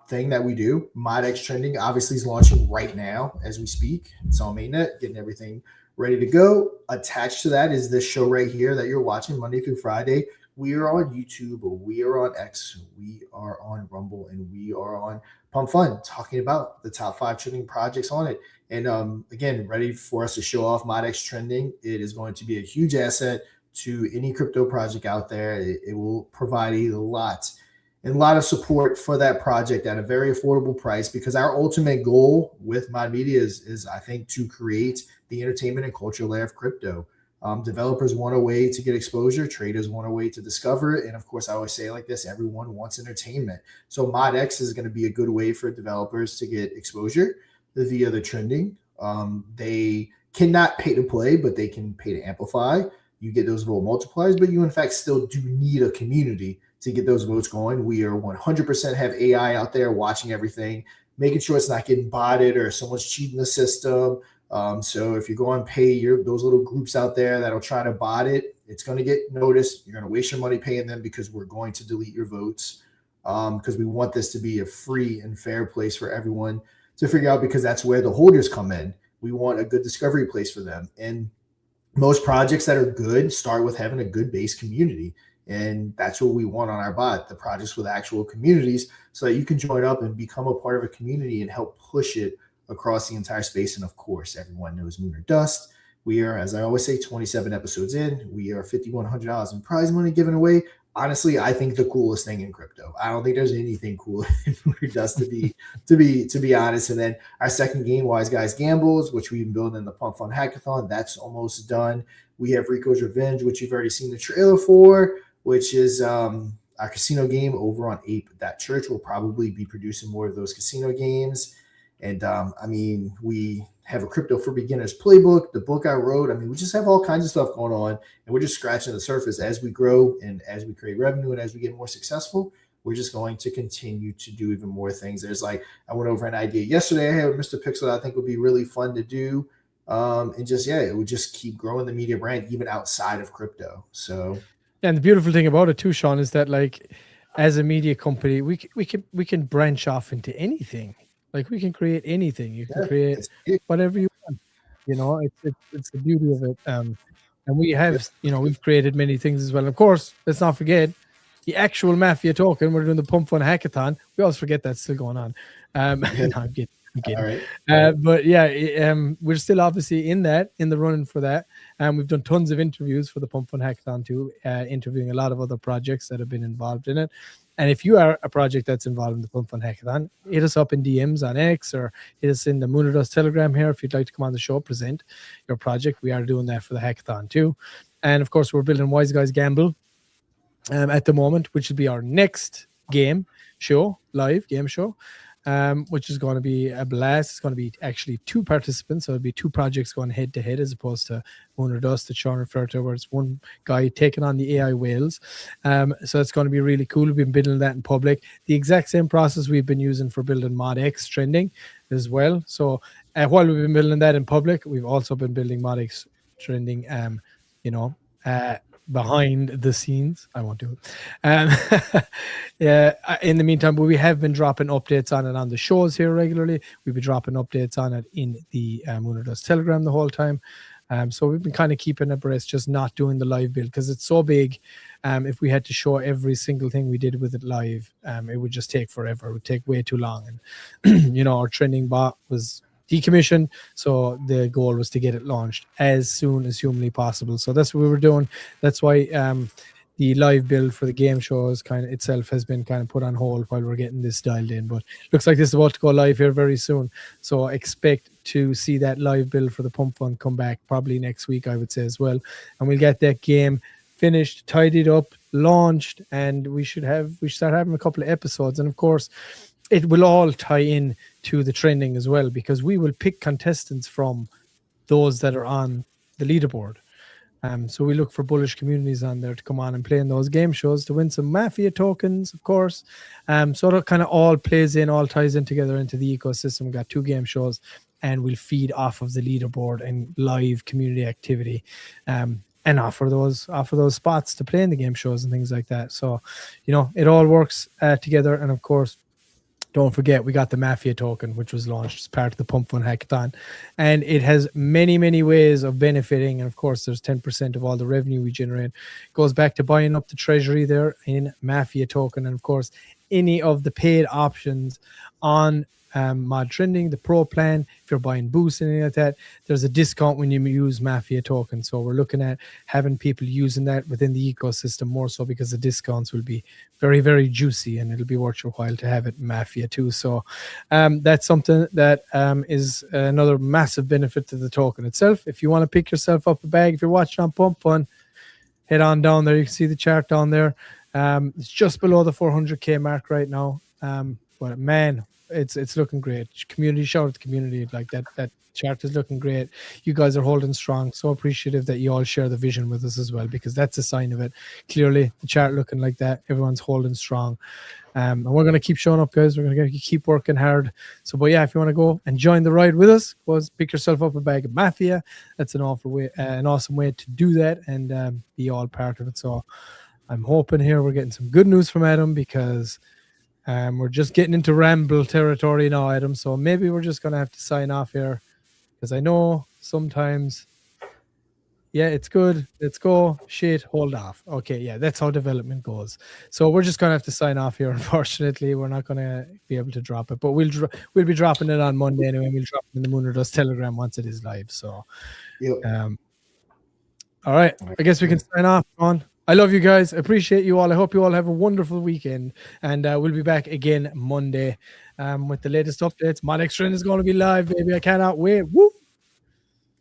thing that we do. ModX Trending obviously is launching right now as we speak. It's on mainnet, getting everything ready to go. Attached to that is this show right here that you're watching Monday through Friday. We are on YouTube, we are on X, we are on Rumble, and we are on Pump Fun, talking about the top 5 trending projects on it. And again, ready for us to show off ModX Trending. It is going to be a huge asset to any crypto project out there. It will provide a lot of support for that project at a very affordable price, because our ultimate goal with Mod Media is I think, to create the entertainment and culture layer of crypto. Developers want a way to get exposure. Traders want a way to discover it. And of course, I always say it like this, everyone wants entertainment. So ModX is going to be a good way for developers to get exposure via the trending. They cannot pay to play, but they can pay to amplify. You get those vote multipliers, but you in fact still do need a community to get those votes going. We are 100% have AI out there watching everything, making sure it's not getting botted or someone's cheating the system. So if you go and pay those little groups out there that'll try to bot it, it's going to get noticed. You're going to waste your money paying them, because we're going to delete your votes, because we want this to be a free and fair place for everyone to figure out, because that's where the holders come in. We want a good discovery place for them. And most projects that are good start with having a good base community. And that's what we want on our bot, the projects with actual communities, so that you can join up and become a part of a community and help push it across the entire space. And of course, everyone knows Moon or Dust. We are, as I always say, 27 episodes in. We are $5,100 in prize money given away. Honestly, I think the coolest thing in crypto. I don't think there's anything cooler than Moon or Dust, to be honest. And then our second game, Wise Guys Gambles, which we've been building in the Pump Fun Hackathon, that's almost done. We have Rico's Revenge, which you've already seen the trailer for, which is our casino game over on ape.church. We'll probably be producing more of those casino games. And we have a Crypto for Beginners playbook, the book I wrote. We just have all kinds of stuff going on, and we're just scratching the surface. As we grow and as we create revenue and as we get more successful, we're just going to continue to do even more things. I went over an idea yesterday I had with Mr. Pixel that I think would be really fun to do. It would just keep growing the media brand even outside of crypto. So, and the beautiful thing about it too, Sean, is that as a media company, we can branch off into anything. We can create anything. You can create whatever you want. It's the beauty of it. And we have, we've created many things as well. Of course, let's not forget the actual Mafia token. We're doing the Pump Fun Hackathon. We always forget that's still going on. No, I'm kidding. All right. But yeah, we're still obviously in the running for that. We've done tons of interviews for the Pump Fun Hackathon too, interviewing a lot of other projects that have been involved in it. And if you are a project that's involved in the Pump Fun Hackathon, hit us up in DMs on X, or hit us in the Moon or Dust Telegram here if you'd like to come on the show, present your project. We are doing that for the hackathon too. And of course, we're building Wise Guys Gamble at the moment, which will be our next live game show. Which is going to be a blast. It's going to be actually 2 participants, so it'll be 2 projects going head to head, as opposed to Moon or Dust that Sean referred to, where it's one guy taking on the AI whales. So it's going to be really cool. We've been building that in public, the exact same process we've been using for building ModX Trending as well. So while we've been building that in public, we've also been building ModX Trending behind the scenes. I won't do it. In the meantime, but we have been dropping updates on it on the shows here regularly. We've been dropping updates on it in the Moon or Dust Telegram the whole time. So we've been kind of keeping abreast, just not doing the live build because it's so big. If we had to show every single thing we did with it live, it would just take forever. It would take way too long. And our trending bot was decommissioned, so the goal was to get it launched as soon as humanly possible. So that's what we were doing. That's why the live build for the game shows kind of itself has been kind of put on hold while we're getting this dialed in. But looks like this is about to go live here very soon. So expect to see that live build for the Pump Fund come back probably next week, I would say, as well. And we'll get that game finished, tidied up, launched, and we should start having a couple of episodes. And of course, it will all tie in to the trending as well, because we will pick contestants from those that are on the leaderboard. So we look for bullish communities on there to come on and play in those game shows to win some Mafia tokens, of course. So it kind of all plays in, all ties in together into the ecosystem. We've got 2 game shows and we'll feed off of the leaderboard and live community activity, and offer those spots to play in the game shows and things like that. So, it all works together. And of course, don't forget, we got the Mafia token, which was launched as part of the Pump Fun Hackathon. And it has many, many ways of benefiting. And of course, there's 10% of all the revenue we generate. It goes back to buying up the treasury there in Mafia token. And of course, any of the paid options on Mod Trending, the Pro plan, if you're buying boosts and anything like that, there's a discount when you use Mafia token. So we're looking at having people using that within the ecosystem more so, because the discounts will be very, very juicy, and it'll be worth your while to have it in Mafia too. So that's something that is another massive benefit to the token itself. If you want to pick yourself up a bag, if you're watching on Pump Fun, head on down there. You can see the chart down there. It's just below the 400k mark right now. But man, it's looking great. Community, shout out to the community. Like that chart is looking great. You guys are holding strong. So appreciative that you all share the vision with us as well, because that's a sign of it. Clearly, the chart looking like that. Everyone's holding strong. And we're going to keep showing up, guys. We're going to keep working hard. So, but yeah, if you want to go and join the ride with us, go pick yourself up a bag of Mafia. That's an awesome way to do that and be all part of it. So I'm hoping here we're getting some good news from Adam, because we're just getting into ramble territory now, Adam. So maybe we're just going to have to sign off here, because I know sometimes, yeah, it's good. Let's go. Shit, hold off. Okay, yeah, that's how development goes. So we're just going to have to sign off here. Unfortunately, we're not going to be able to drop it, but we'll be dropping it on Monday anyway. We'll drop it in the Moon or Dust Telegram once it is live. So, Yep. All right. I guess we can sign off on. I love you guys. I appreciate you all. I hope you all have a wonderful weekend. And we'll be back again Monday with the latest updates. My next trend is going to be live, baby. I cannot wait. Woo!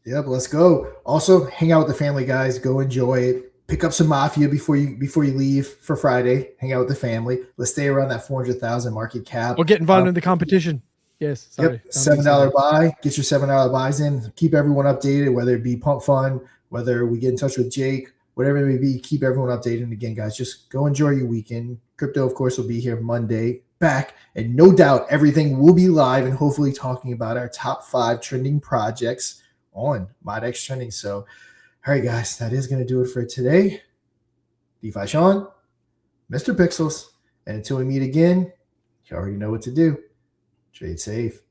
Yep, let's go. Also, hang out with the family, guys. Go enjoy it. Pick up some Mafia before you leave for Friday. Hang out with the family. Let's stay around that 400,000 market cap. Or get involved in the competition. Yes, sorry. Yep, $7 buy. Get your $7 buys in. Keep everyone updated, whether it be Pump Fun, whether we get in touch with Jake, whatever it may be. Keep everyone updated. And again, guys, just go enjoy your weekend. Crypto, of course, will be here Monday back. And no doubt everything will be live and hopefully talking about our top 5 trending projects on ModX Trending. So, all right, guys, that is going to do it for today. DeFi Sean, Mr. Pixels. And until we meet again, you already know what to do. Trade safe.